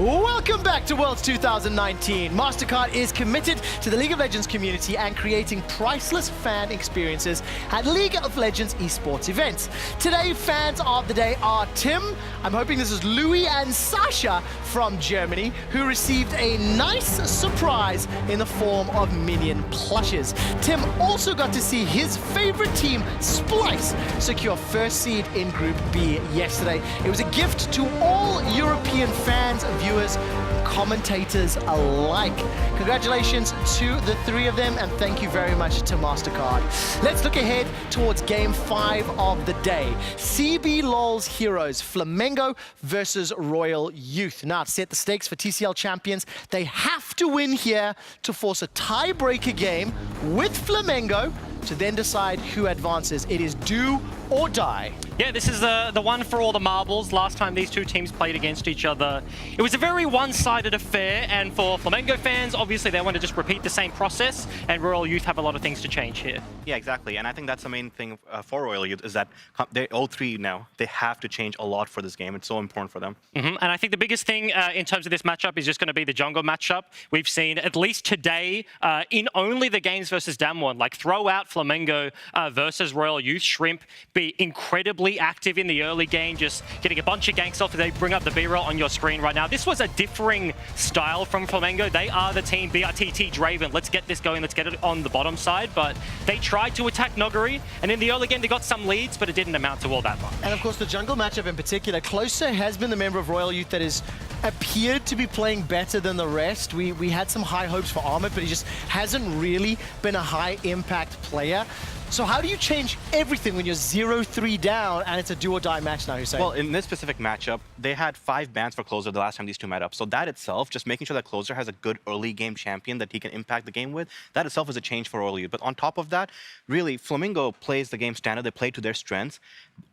Welcome back to Worlds 2019. MasterCard is committed to the League of Legends community and creating priceless fan experiences at League of Legends eSports events. Today, fans of the day are Tim, I'm hoping this is Louis, and Sasha from Germany, who received a nice surprise in the form of minion plushes. Tim also got to see his favorite team, Splice, secure first seed in Group B yesterday. It was a gift to all European fans, viewers, commentators alike. Congratulations to the three of them, and thank you very much to MasterCard. Let's look ahead towards Game 5 of the day. CB LOL's heroes, Flamengo versus RYL Youth. Now, to set the stakes for TCL champions, they have to win here to force a tiebreaker game with Flamengo to then decide who advances. It is do or die. Yeah, this is the one for all the marbles. Last time these two teams played against each other, it was a very one-sided affair, and for Flamengo fans, obviously they want to just repeat the same process, and RYL Youth have a lot of things to change here. Yeah, exactly, and I think that's the main thing for RYL Youth is that they're all three now. They have to change a lot for this game. It's so important for them. And I think the biggest thing in terms of this matchup is just going to be the jungle matchup. We've seen, at least today, in only the games versus Damwon, like throw out Flamengo versus RYL Youth, Shrimp be incredibly active in the early game, just getting a bunch of ganks off. They bring up the B-roll on your screen right now. This was a differing style from Flamengo. They are the team brTT Draven. Let's get this going. Let's get it on the bottom side. But they tried to attack Noguri, and in the early game they got some leads, but it didn't amount to all that much. And of course, the jungle matchup in particular, Closer has been the member of RYL Youth that has appeared to be playing better than the rest. We had some high hopes for Armut, but he just hasn't really been a high-impact player. So how do you change everything when you're 0-3 down and it's a do-or-die match now, Hussein? Well, in this specific matchup, they had 5 bans for Closer the last time these two met up. So that itself, just making sure that Closer has a good early game champion that he can impact the game with, that itself is a change for RYL Youth. But on top of that, really, Flamengo plays the game standard. They play to their strengths.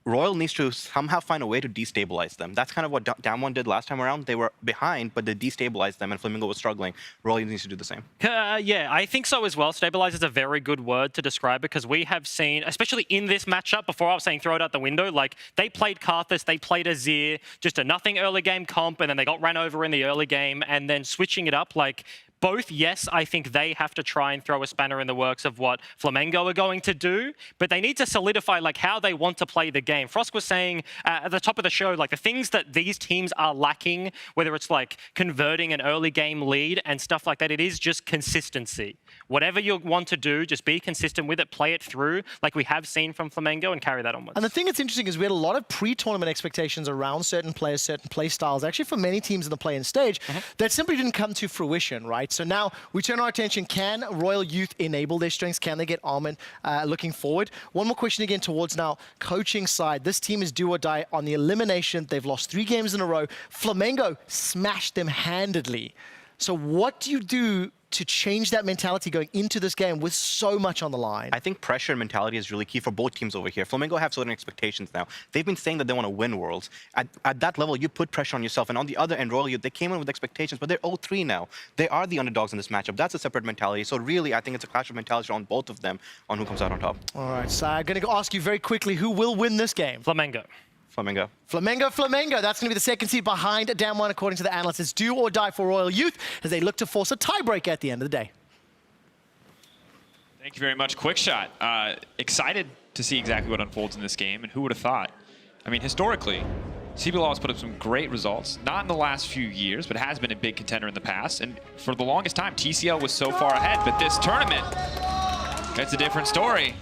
RYL needs to somehow find a way to destabilize them. That's kind of what Damwon did last time around. They were behind, but they destabilized them, and Flamengo was struggling. RYL needs to do the same. Yeah, I think so as well. Stabilize is a very good word to describe, because we have seen, especially in this matchup, before I was saying throw it out the window, like they played Karthus, they played Azir, just a nothing early game comp, and then they got ran over in the early game, and then switching it up, like both, yes, I think they have to try and throw a spanner in the works of what Flamengo are going to do, but they need to solidify like how they want to play the game. Frost was saying at the top of the show, like the things that these teams are lacking, whether it's like converting an early game lead and stuff like that, it is just consistency. Whatever you want to do, just be consistent with it, play it through, like we have seen from Flamengo, and carry that onwards. And the thing that's interesting is we had a lot of pre-tournament expectations around certain players, certain play styles, actually for many teams in the play-in stage, that simply didn't come to fruition, right? So now we turn our attention, can RYL Youth enable their strengths? Can they get Armut looking forward? One more question again towards now coaching side. This team is do or die on the elimination. They've lost 3 games in a row. Flamengo smashed them handedly. So what do you do to change that mentality going into this game with so much on the line? I think pressure and mentality is really key for both teams over here. Flamengo have certain expectations now. They've been saying that they want to win Worlds. At that level, you put pressure on yourself. And on the other end, RYL Youth, they came in with expectations, but they're 0-3 now. They are the underdogs in this matchup. That's a separate mentality. So really, I think it's a clash of mentality on both of them on who comes out on top. All right, so I'm going to ask you very quickly, who will win this game? Flamengo. Flamengo. Flamengo. That's going to be the second seed behind Damwon, according to the analysts. It's do or die for RYL Youth as they look to force a tiebreak at the end of the day. Thank you very much. Quick shot. Excited to see exactly what unfolds in this game, and who would have thought? I mean, historically, CBLOL has put up some great results, not in the last few years, but has been a big contender in the past. And for the longest time, TCL was so far ahead, but this tournament, it's a different story.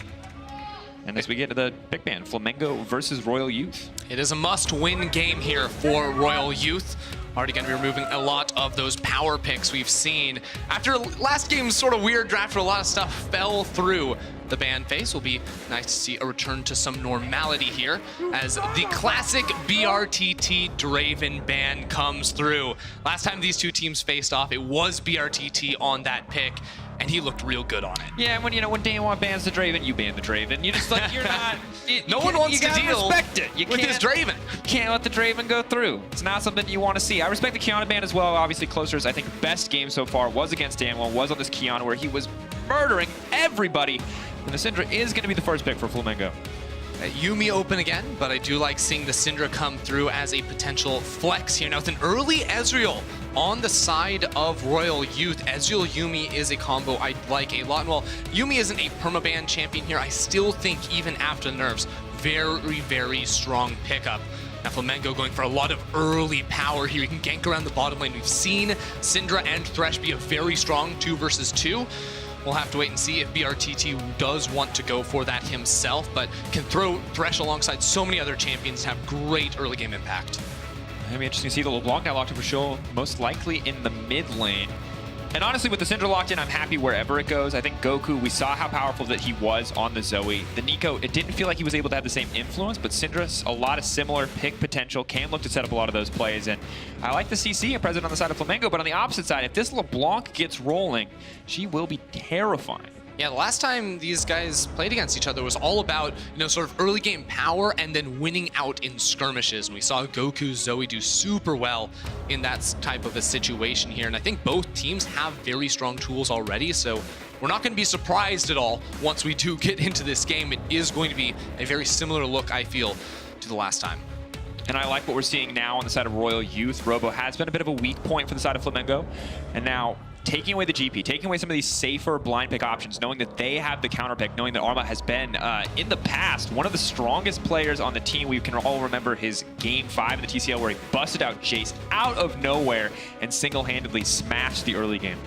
And as we get to the big man, Flamengo versus RYL Youth. It is a must-win game here for RYL Youth. Already going to be removing a lot of those power picks we've seen. After last game's sort of weird draft where a lot of stuff fell through the ban phase, will be nice to see a return to some normality here as the classic brTT Draven ban comes through. Last time these two teams faced off, it was brTT on that pick, and he looked real good on it. Yeah, when Damwon bans the Draven, you ban the Draven. You just like, you're not. No one wants to deal respect it. with his Draven. You can't let the Draven go through. It's not something you want to see. I respect the Kiana ban as well. Obviously, Closer's, I think, best game so far was against Damwon, was on this Kiana where he was murdering everybody. And the Syndra is going to be the first pick for Flamengo. Yuumi open again, but I do like seeing the Syndra come through as a potential flex here. Now with an early Ezreal on the side of Royal Youth, Ezreal Yuumi is a combo I like a lot. And while Yuumi isn't a permaban champion here, I still think even after the nerfs, very, very strong pickup. Now Flamengo going for a lot of early power here. You can gank around the bottom lane. We've seen Syndra and Thresh be a very strong 2 versus 2. We'll have to wait and see if brTT does want to go for that himself, but can throw Thresh alongside so many other champions and have great early game impact. It'll be interesting to see the LeBlanc now locked in for sure, most likely in the mid lane. And honestly, with the Syndra locked in, I'm happy wherever it goes. I think Goku, we saw how powerful that he was on the Zoe. The Nico, it didn't feel like he was able to have the same influence, but Syndra's a lot of similar pick potential, can look to set up a lot of those plays. And I like the CC present on the side of Flamengo, but on the opposite side, if this LeBlanc gets rolling, she will be terrifying. Yeah, the last time these guys played against each other was all about, sort of early game power and then winning out in skirmishes. And we saw Goku, Zoe do super well in that type of a situation here. And I think both teams have very strong tools already, so we're not going to be surprised at all once we do get into this game. It is going to be a very similar look, I feel, to the last time. And I like what we're seeing now on the side of Royal Youth. Robo has been a bit of a weak point for the side of Flamengo. And now taking away the GP, taking away some of these safer blind pick options, knowing that they have the counter pick, knowing that Armut has been, in the past, one of the strongest players on the team. We can all remember his Game 5 in the TCL where he busted out Jace out of nowhere and single-handedly smashed the early game.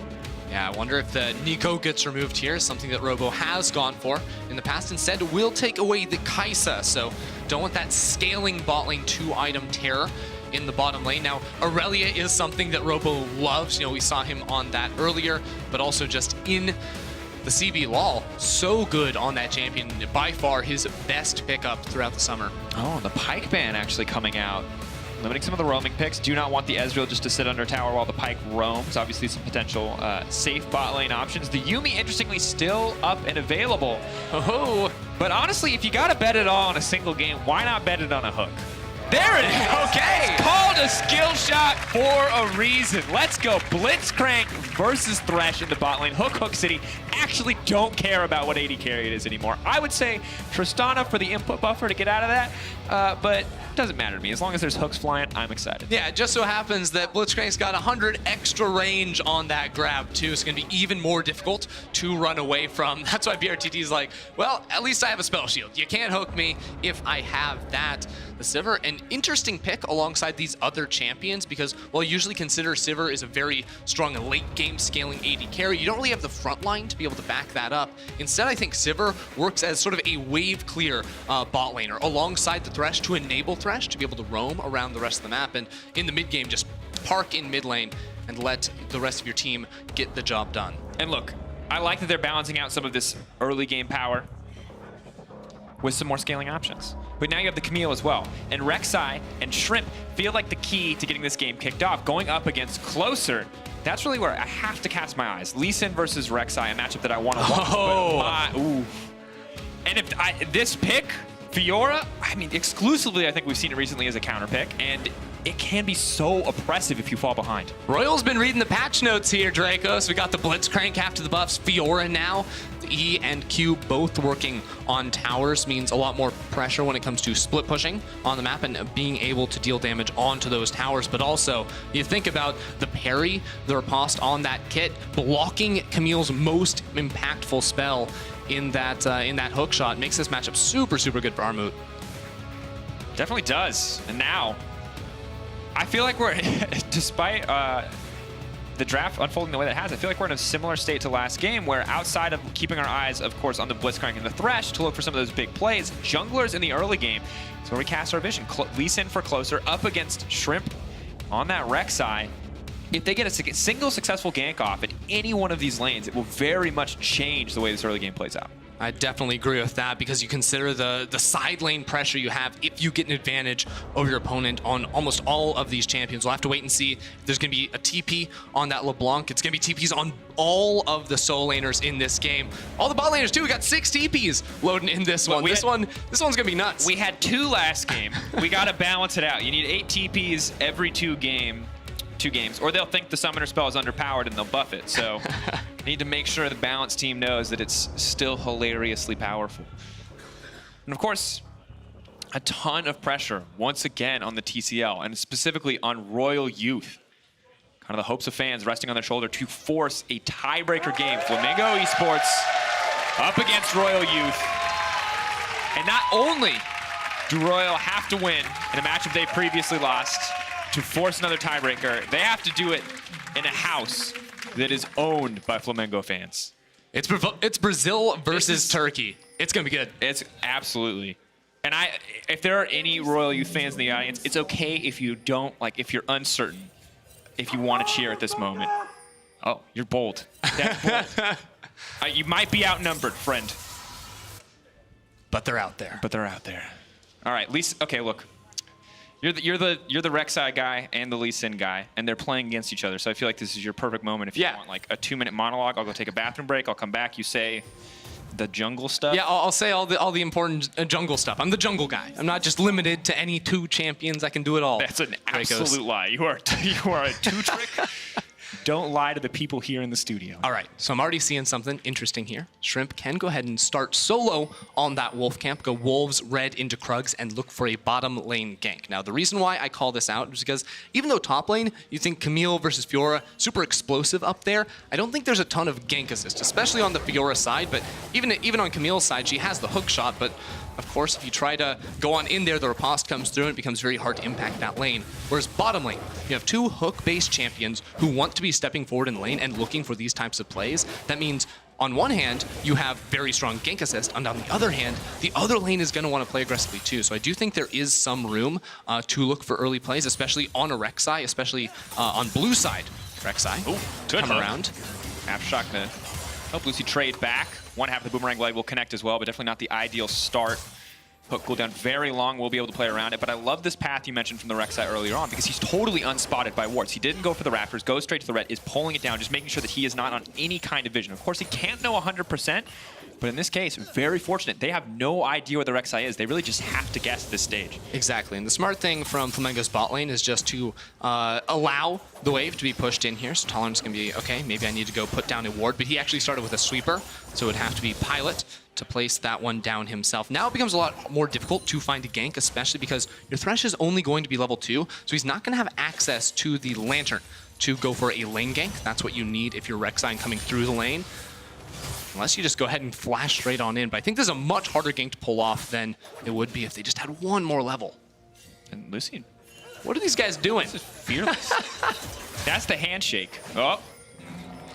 Yeah, I wonder if the Nico gets removed here, something that Robo has gone for in the past. Instead, will take away the Kai'Sa, so don't want that scaling bot lane 2-item terror in the bottom lane. Now, Aurelia is something that Robo loves. We saw him on that earlier, but also just in the CB LoL, so good on that champion. By far his best pickup throughout the summer. Oh, and the Pike ban actually coming out. Limiting some of the roaming picks. Do not want the Ezreal just to sit under tower while the Pike roams. Obviously some potential safe bot lane options. The Yuumi, interestingly, still up and available. Oh, but honestly, if you gotta bet it all on a single game, why not bet it on a hook? There it is! Okay. It's called a skill shot for a reason. Let's go. Blitzcrank versus Thresh in the bot lane. Hook City actually don't care about what AD carry it is anymore. I would say Tristana for the input buffer to get out of that, but it doesn't matter to me. As long as there's hooks flying, I'm excited. Yeah, it just so happens that Blitzcrank's got 100 extra range on that grab, too. It's going to be even more difficult to run away from. That's why brTT's like, well, at least I have a spell shield. You can't hook me if I have that. The Sivir, an interesting pick alongside these other champions, because while you usually consider Sivir is a very strong late game scaling AD carry, you don't really have the front line to be able to back that up. Instead, I think Sivir works as sort of a wave clear bot laner alongside the Thresh to enable Thresh to be able to roam around the rest of the map, and in the mid game just park in mid lane and let the rest of your team get the job done. And look, I like that they're balancing out some of this early game power with some more scaling options. But now you have the Camille as well. And Rek'Sai and Shrimp feel like the key to getting this game kicked off. Going up against Closer, that's really where I have to cast my eyes. Lee Sin versus Rek'Sai, a matchup that I want to watch. Oh. Ooh. And if this pick, Fiora, I mean, exclusively I think we've seen it recently as a counter pick, and it can be so oppressive if you fall behind. Royal's been reading the patch notes here, Draco. So we got the Blitzcrank after the buffs, Fiora now. The E and Q both working on towers means a lot more pressure when it comes to split pushing on the map and being able to deal damage onto those towers. But also, you think about the parry, the riposte on that kit, blocking Camille's most impactful spell in that hook shot makes this matchup super, super good for Armut. Definitely does. And now, I feel like we're, despite the draft unfolding the way that it has, I feel like we're in a similar state to last game, where outside of keeping our eyes, of course, on the Blitzcrank and the Thresh to look for some of those big plays, junglers in the early game is where we cast our vision. Lee Sin for Closer up against Shrimp on that Rek'Sai. If they get a single successful gank off in any one of these lanes, it will very much change the way this early game plays out. I definitely agree with that, because you consider the side lane pressure you have if you get an advantage over your opponent on almost all of these champions. We'll have to wait and see if there's going to be a TP on that LeBlanc. It's going to be TPs on all of the solo laners in this game. All the bot laners too. We got 6 TPs loading in this one. This one's going to be nuts. We had 2 last game. We got to balance it out. You need 8 TPs every 2 games, or they'll think the summoner spell is underpowered and they'll buff it. So need to make sure the balance team knows that it's still hilariously powerful. And of course, a ton of pressure once again on the TCL, and specifically on RYL Youth. Kind of the hopes of fans resting on their shoulder to force a tiebreaker game. Flamengo eSports up against RYL Youth. And not only do RYL have to win in a matchup they previously lost to force another tiebreaker, they have to do it in a house that is owned by Flamengo fans. It's Brazil versus Turkey. It's going to be good. It's absolutely. And if there are any RYL Youth fans in the audience, it's okay if you don't, like, if you're uncertain, if you want to cheer at this moment. Oh, you're bold. That's bold. You might be outnumbered, friend. But they're out there. But they're out there. All right, okay, look. You're the Rek'Sai guy and the Lee Sin guy, and they're playing against each other. So I feel like this is your perfect moment. If you want like a 2-minute monologue, I'll go take a bathroom break. I'll come back. You say the jungle stuff. Yeah, I'll say all the important jungle stuff. I'm the jungle guy. I'm not just limited to any 2 champions. I can do it all. That's an absolute lie. You are a 2-trick. Don't lie to the people here in the studio. All right, so I'm already seeing something interesting here. Shrimp can go ahead and start solo on that wolf camp, go wolves red into Krugs, and look for a bottom lane gank. Now, the reason why I call this out is because even though top lane, you think Camille versus Fiora, super explosive up there, I don't think there's a ton of gank assist, especially on the Fiora side, but even on Camille's side, she has the hook shot, but of course, if you try to go on in there, the riposte comes through and it becomes very hard to impact that lane. Whereas bottom lane, you have 2 hook-based champions who want to be stepping forward in lane and looking for these types of plays. That means, on one hand, you have very strong gank assist, and on the other hand, the other lane is going to want to play aggressively too. So I do think there is some room to look for early plays, especially on a Rek'Sai, especially on blue side. Rek'Sai, come around. Half shot to help Luci trade back. One half of the boomerang blade will connect as well, but definitely not the ideal start. Hook cooldown very long, we'll be able to play around it, but I love this path you mentioned from the Rek'Sai earlier on because he's totally unspotted by wards. He didn't go for the Raptors, goes straight to the red, is pulling it down, just making sure that he is not on any kind of vision. Of course, he can't know 100%, but in this case, very fortunate. They have no idea where the Rek'Sai is. They really just have to guess this stage. Exactly, and the smart thing from Flamengo's bot lane is just to allow the wave to be pushed in here. So Tolerant's going to be, okay, maybe I need to go put down a ward, but he actually started with a sweeper, so it would have to be Pilot to place that one down himself. Now it becomes a lot more difficult to find a gank, especially because your Thresh is only going to be level 2, so he's not going to have access to the Lantern to go for a lane gank. That's what you need if you're Rek'Sai coming through the lane. Unless you just go ahead and flash straight on in. But I think there's a much harder gank to pull off than it would be if they just had 1 more level. And Luci, what are these guys doing? This is fearless. That's the handshake. Oh,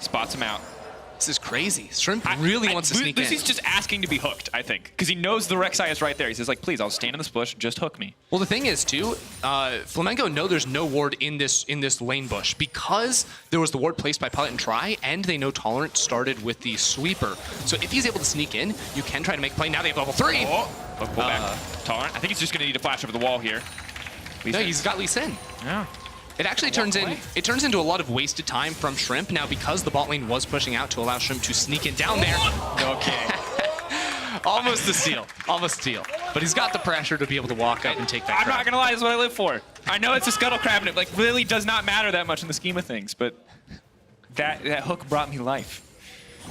spots him out. This is crazy. Shrimp really wants to sneak in. Luci's just asking to be hooked, I think, because he knows the Rek'Sai is right there. He says, like, please, I'll stand in this bush, just hook me. Well, the thing is, too, Flamengo know there's no ward in this lane bush because there was the ward placed by Pilot and Try, and they know Tolerant started with the sweeper. So if he's able to sneak in, you can try to make a play. Now they have level 3. Oh, pull back. Tolerant. I think he's just going to need to flash over the wall here. No, he's got Lee Sin. Yeah. It actually turns into a lot of wasted time from Shrimp. Now, because the bot lane was pushing out to allow Shrimp to sneak in down there. Okay. Almost a steal. Almost a steal. But he's got the pressure to be able to walk up and take that I'm not going to lie, this is what I live for. I know it's a scuttle crab, and it like really does not matter that much in the scheme of things, but that hook brought me life.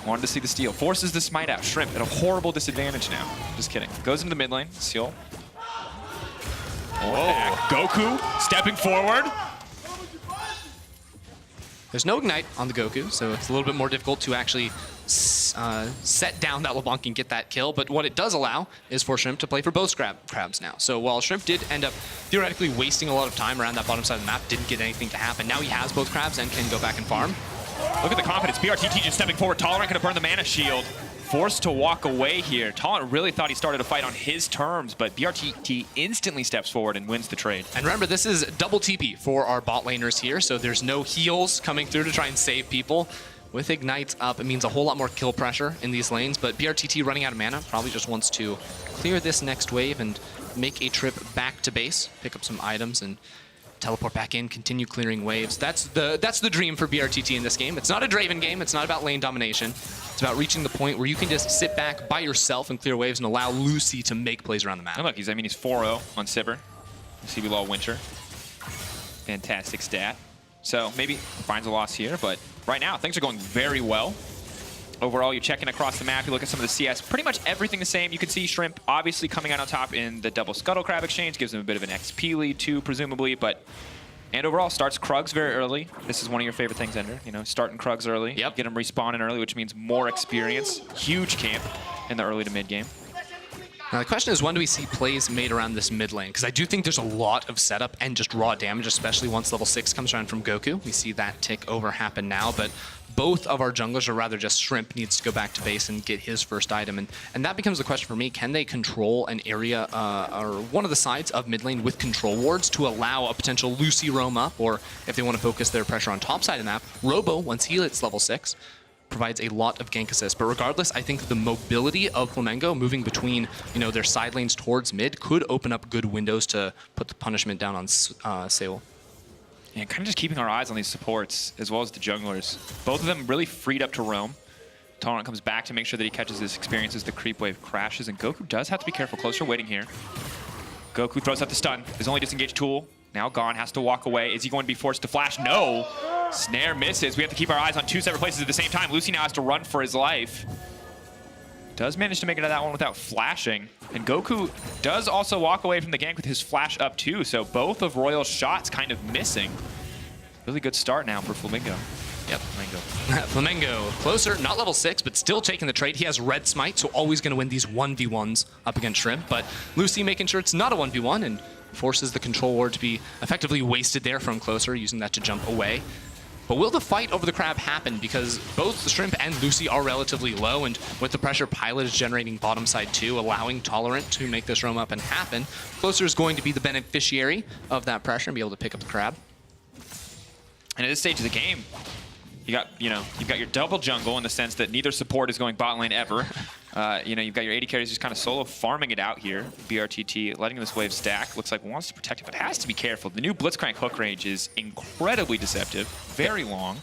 Wanted to see the steal. Forces the smite out. Shrimp at a horrible disadvantage now. Just kidding. Goes into the mid lane. Cyeol. Goku stepping forward. There's no Ignite on the Goku, so it's a little bit more difficult to actually set down that LeBlanc and get that kill. But what it does allow is for Shrimp to play for both crabs now. So while Shrimp did end up theoretically wasting a lot of time around that bottom side of the map, didn't get anything to happen, now he has both crabs and can go back and farm. Look at the confidence. brTT just stepping forward. Tolerant going to burn the mana shield. Forced to walk away here. Tolerant really thought he started a fight on his terms, but brTT instantly steps forward and wins the trade. And remember, this is double TP for our bot laners here, so there's no heals coming through to try and save people. With Ignite up, it means a whole lot more kill pressure in these lanes, but brTT running out of mana probably just wants to clear this next wave and make a trip back to base, pick up some items, and teleport back in, continue clearing waves. That's the dream for brTT in this game. It's not a Draven game. It's not about lane domination. It's about reaching the point where you can just sit back by yourself and clear waves and allow Luci to make plays around the map. And look, he's 4-0 on Sivir. CB Law Winter. Fantastic stat. So maybe finds a loss here, but right now things are going very well. Overall, you're checking across the map, you look at some of the CS, pretty much everything the same. You can see Shrimp obviously coming out on top in the double Scuttle Crab exchange, gives them a bit of an XP lead too, presumably, and overall, starts Krugs very early. This is one of your favorite things, Ender. You know, starting Krugs early. Yep. Get them respawning early, which means more experience. Huge camp in the early to mid game. Now the question is, when do we see plays made around this mid lane? Because I do think there's a lot of setup and just raw damage, especially once level 6 comes around from Goku. We see that tick over happen now, but both of our junglers, or rather just Shrimp, needs to go back to base and get his first item. And that becomes the question for me. Can they control an area or one of the sides of mid lane with control wards to allow a potential Luci roam up? Or if they want to focus their pressure on top side of the map, Robo, once he hits level 6, provides a lot of gank assist. But regardless, I think the mobility of Flamengo moving between, their side lanes towards mid could open up good windows to put the punishment down on cyeol. And kind of just keeping our eyes on these supports, as well as the junglers. Both of them really freed up to roam. Tolerant comes back to make sure that he catches his experience as the creep wave crashes, and Goku does have to be careful. Closer waiting here. Goku throws out the stun. His only disengaged tool. Now gone, has to walk away. Is he going to be forced to flash? No! Snare misses. We have to keep our eyes on two separate places at the same time. Luci now has to run for his life. Does manage to make it to that one without flashing. And Goku does also walk away from the gank with his flash up too, so both of RYL's shots kind of missing. Really good start now for Flamengo. Yep, Flamengo closer, not level 6, but still taking the trade. He has Red Smite, so always going to win these 1v1s up against Shrimp. But Luci making sure it's not a 1v1 and forces the control ward to be effectively wasted there from closer, using that to jump away. But will the fight over the crab happen? Because both the Shrimp and Luci are relatively low, and with the pressure, Pilot is generating bottom side too, allowing Tolerant to make this roam up and happen. Closer is going to be the beneficiary of that pressure and be able to pick up the crab. And at this stage of the game, you've got your double jungle in the sense that neither support is going bot lane ever. You've got your AD carries just kind of solo farming it out here. brTT letting this wave stack. Looks like wants to protect it, but has to be careful. The new Blitzcrank hook range is incredibly deceptive, very long.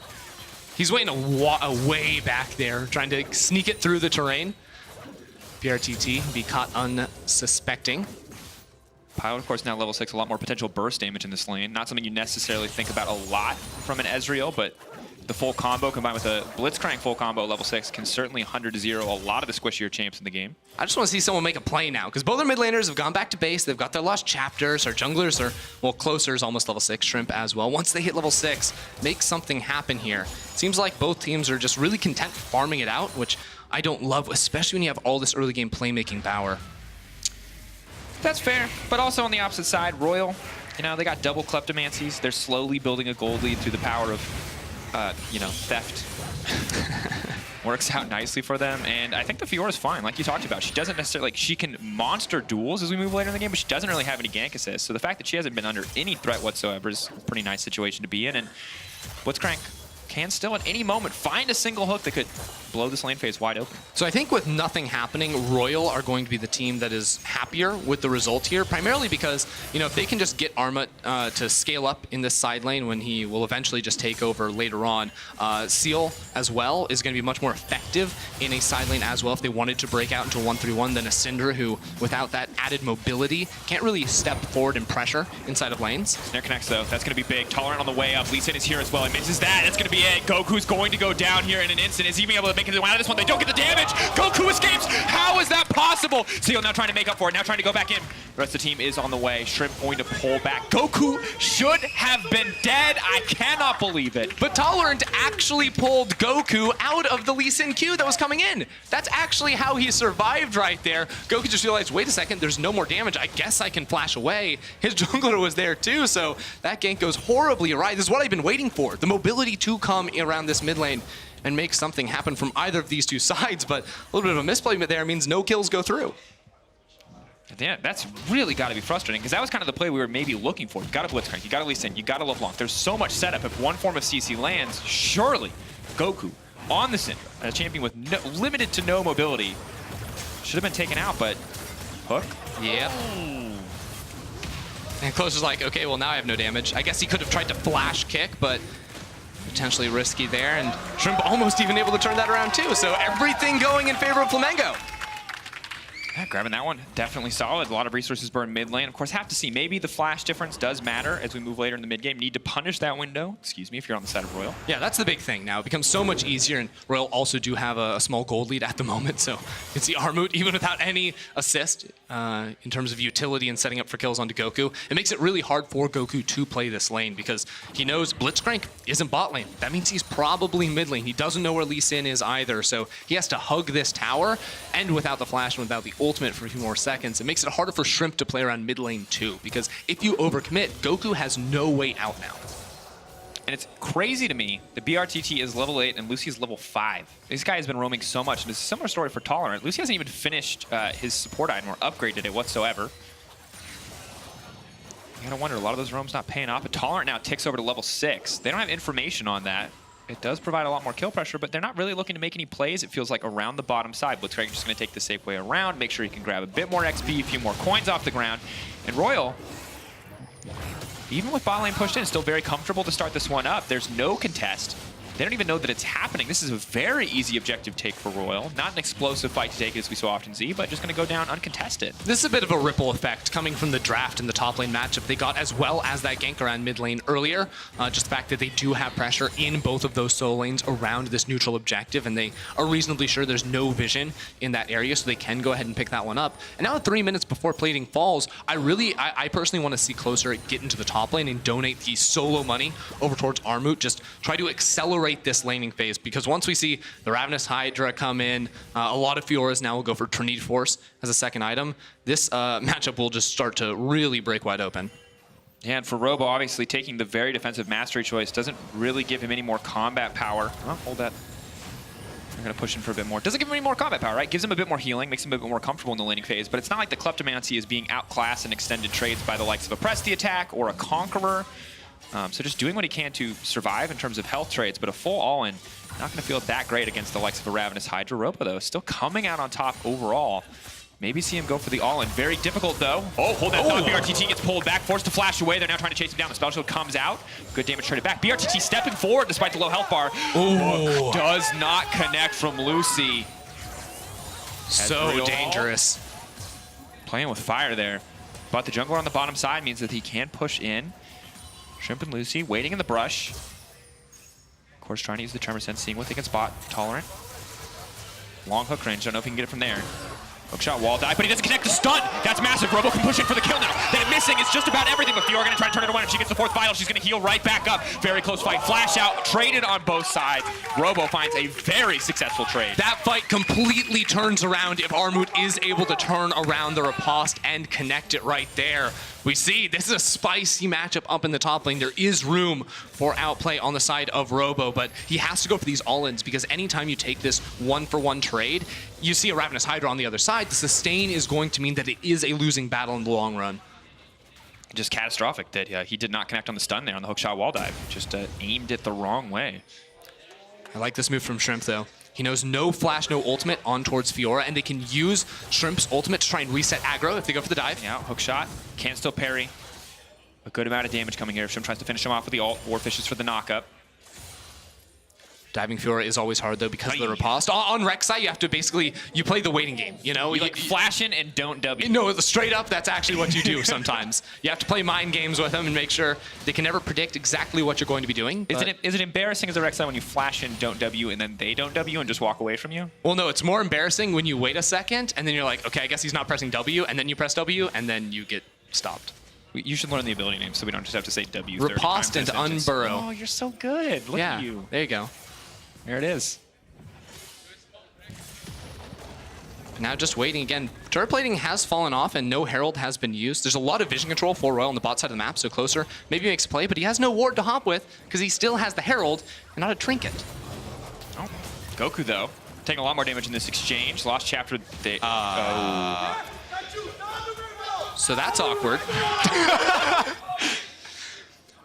He's waiting a way back there, trying to sneak it through the terrain. brTT be caught unsuspecting. Pilot, of course, now level 6, a lot more potential burst damage in this lane. Not something you necessarily think about a lot from an Ezreal, but the full combo combined with a Blitzcrank full combo level 6 can certainly 100-0 a lot of the squishier champs in the game. I just want to see someone make a play now, because both our mid laners have gone back to base. They've got their lost chapters. Our junglers are, well, closer is almost level 6, Shrimp as well. Once they hit level 6, make something happen here. Seems like both teams are just really content farming it out, which I don't love, especially when you have all this early game playmaking power. That's fair, but also on the opposite side, RYL, they got double kleptomancies. They're slowly building a gold lead through the power of, theft. Works out nicely for them, and I think the Fiora is fine, like you talked about. She doesn't necessarily, she can monster duels as we move later in the game, but she doesn't really have any gank assists. So the fact that she hasn't been under any threat whatsoever is a pretty nice situation to be in, and Blitzcrank can still at any moment find a single hook that could blow this lane phase wide open. So I think with nothing happening, RYL are going to be the team that is happier with the result here, primarily because, if they can just get Armut to scale up in this side lane when he will eventually just take over later on, cyeol as well is going to be much more effective in a side lane as well if they wanted to break out into a 1-3-1 than a Syndra who, without that added mobility, can't really step forward and pressure inside of lanes. Snare connects though, that's going to be big. Tolerant on the way up, Lee Sin is here as well, he misses that, that's going to be it. Goku's going to go down here in an instant. Is he being able to make it out of this one? They don't get the damage. Goku escapes. How is that possible? cyeol now trying to make up for it. Now trying to go back in. The rest of the team is on the way. Shrimp going to pull back. Goku should have been dead. I cannot believe it. But Tolerant actually pulled Goku out of the Lee Sin Q that was coming in. That's actually how he survived right there. Goku just realized, wait a second, there's no more damage. I guess I can flash away. His jungler was there too, so that gank goes horribly awry. This is what I've been waiting for. The mobility to come around this mid lane and make something happen from either of these two sides, but a little bit of a misplay there means no kills go through. Yeah, that's really got to be frustrating, because that was kind of the play we were maybe looking for. You got a Blitzcrank, you got a Lee Sin, you got a LeBlanc. There's so much setup. If one form of CC lands, surely Goku on the Syndra, a champion with limited to no mobility, should have been taken out, but hook? Yep. And Closer's like, okay, well now I have no damage. I guess he could have tried to flash kick, but potentially risky there, and Shrimp almost even able to turn that around too, so everything going in favor of Flamengo. Yeah, grabbing that one, definitely solid. A lot of resources burned mid lane. Of course, have to see. Maybe the flash difference does matter as we move later in the mid game. Need to punish that window, excuse me, if you're on the side of RYL. Yeah, that's the big thing now. It becomes so much easier, and RYL also do have a small gold lead at the moment, so you can see Armut, even without any assist in terms of utility and setting up for kills onto Goku, it makes it really hard for Goku to play this lane because he knows Blitzcrank isn't bot lane. That means he's probably mid lane. He doesn't know where Lee Sin is either, so he has to hug this tower, and without the flash and without the ultimate for a few more seconds, it makes it harder for Shrimp to play around mid lane too, because if you overcommit, Goku has no way out now. And it's crazy to me that brTT is level 8 and Luci is level 5. This guy has been roaming so much, and it's a similar story for Tolerant. Luci hasn't even finished his support item or upgraded it whatsoever. You gotta wonder, a lot of those roams not paying off, but Tolerant now ticks over to level 6. They don't have information on that. It does provide a lot more kill pressure, but they're not really looking to make any plays. It feels like around the bottom side. Blitzcrank just going to take the safe way around, make sure he can grab a bit more XP, a few more coins off the ground. And RYL, even with bot lane pushed in, still very comfortable to start this one up. There's no contest. They don't even know that it's happening. This is a very easy objective take for RYL. Not an explosive fight to take as we so often see, but just going to go down uncontested. This is a bit of a ripple effect coming from the draft and the top lane matchup they got, as well as that gank around mid lane earlier. Just the fact that they do have pressure in both of those solo lanes around this neutral objective, and they are reasonably sure there's no vision in that area, so they can go ahead and pick that one up. And now at 3 minutes before plating falls, I personally want to see Closer get into the top lane and donate the solo money over towards Armut. Just try to accelerate this laning phase, because once we see the Ravenous Hydra come in, a lot of Fioras now will go for Trinity Force as a second item. This matchup will just start to really break wide open. Yeah, and for Robo, obviously taking the very defensive mastery choice doesn't really give him any more combat power. Oh, hold that. They're going to push in for a bit more. Doesn't give him any more combat power, right? Gives him a bit more healing, makes him a bit more comfortable in the laning phase, but it's not like the Kleptomancy is being outclassed in extended trades by the likes of a Press the Attack or a Conqueror. So just doing what he can to survive in terms of health trades, but a full all-in, not going to feel that great against the likes of a Ravenous Hydra. Robo, though, still coming out on top overall. Maybe see him go for the all-in. Very difficult, though. Oh, hold that thought. brTT gets pulled back, forced to flash away. They're now trying to chase him down. The spell shield comes out. Good damage traded back. brTT stepping forward despite the low health bar. Ooh. Does not connect from Luci. So dangerous. Playing with fire there. But the jungler on the bottom side means that he can push in. Shrimp and Luci waiting in the brush. Of course, trying to use the Tremor Sense, seeing what they can spot. Tolerant. Long hook range. Don't know if he can get it from there. Hookshot wall dive, but he doesn't connect the stun. That's massive. Robo can push in for the kill now. Then missing is just about everything, but Fiora going to try to turn it around. If she gets the fourth vital, she's going to heal right back up. Very close fight. Flash out, traded on both sides. Robo finds a very successful trade. That fight completely turns around if Armut is able to turn around the riposte and connect it right there. We see this is a spicy matchup up in the top lane. There is room for outplay on the side of Robo, but he has to go for these all-ins, because anytime you take this one-for-one trade, you see a Ravenous Hydra on the other side. The sustain is going to mean that it is a losing battle in the long run. Just catastrophic that he did not connect on the stun there on the hookshot wall dive. Just aimed it the wrong way. I like this move from Shrimp, though. He knows no flash, no ultimate on towards Fiora, and they can use Shrimp's ultimate to try and reset aggro if they go for the dive. Yeah, hook shot. Can still parry. A good amount of damage coming here. Shrimp tries to finish him off with the ult. War fishes for the knockup. Diving Fiora is always hard, though, because of the riposte. On Rek'Sai, you have to basically, you play the waiting game, you know? You like flash in and don't W. No, straight up, that's actually what you do sometimes. You have to play mind games with them and make sure they can never predict exactly what you're going to be doing. Is it embarrassing as a Rek'Sai when you flash in, don't W, and then they don't W and just walk away from you? Well, no, it's more embarrassing when you wait a second, and then you're like, okay, I guess he's not pressing W, and then you press W, and then you get stopped. You should learn the ability name so we don't just have to say W. Riposte and unburrow. Oh, you're so good. Look at you. There you go. There it is. Now just waiting again. Turret plating has fallen off and no Herald has been used. There's a lot of vision control for RYL on the bot side of the map, so Closer maybe makes a play, but he has no ward to hop with because he still has the Herald and not a trinket. Oh. Goku, though, taking a lot more damage in this exchange. Lost chapter. So that's awkward.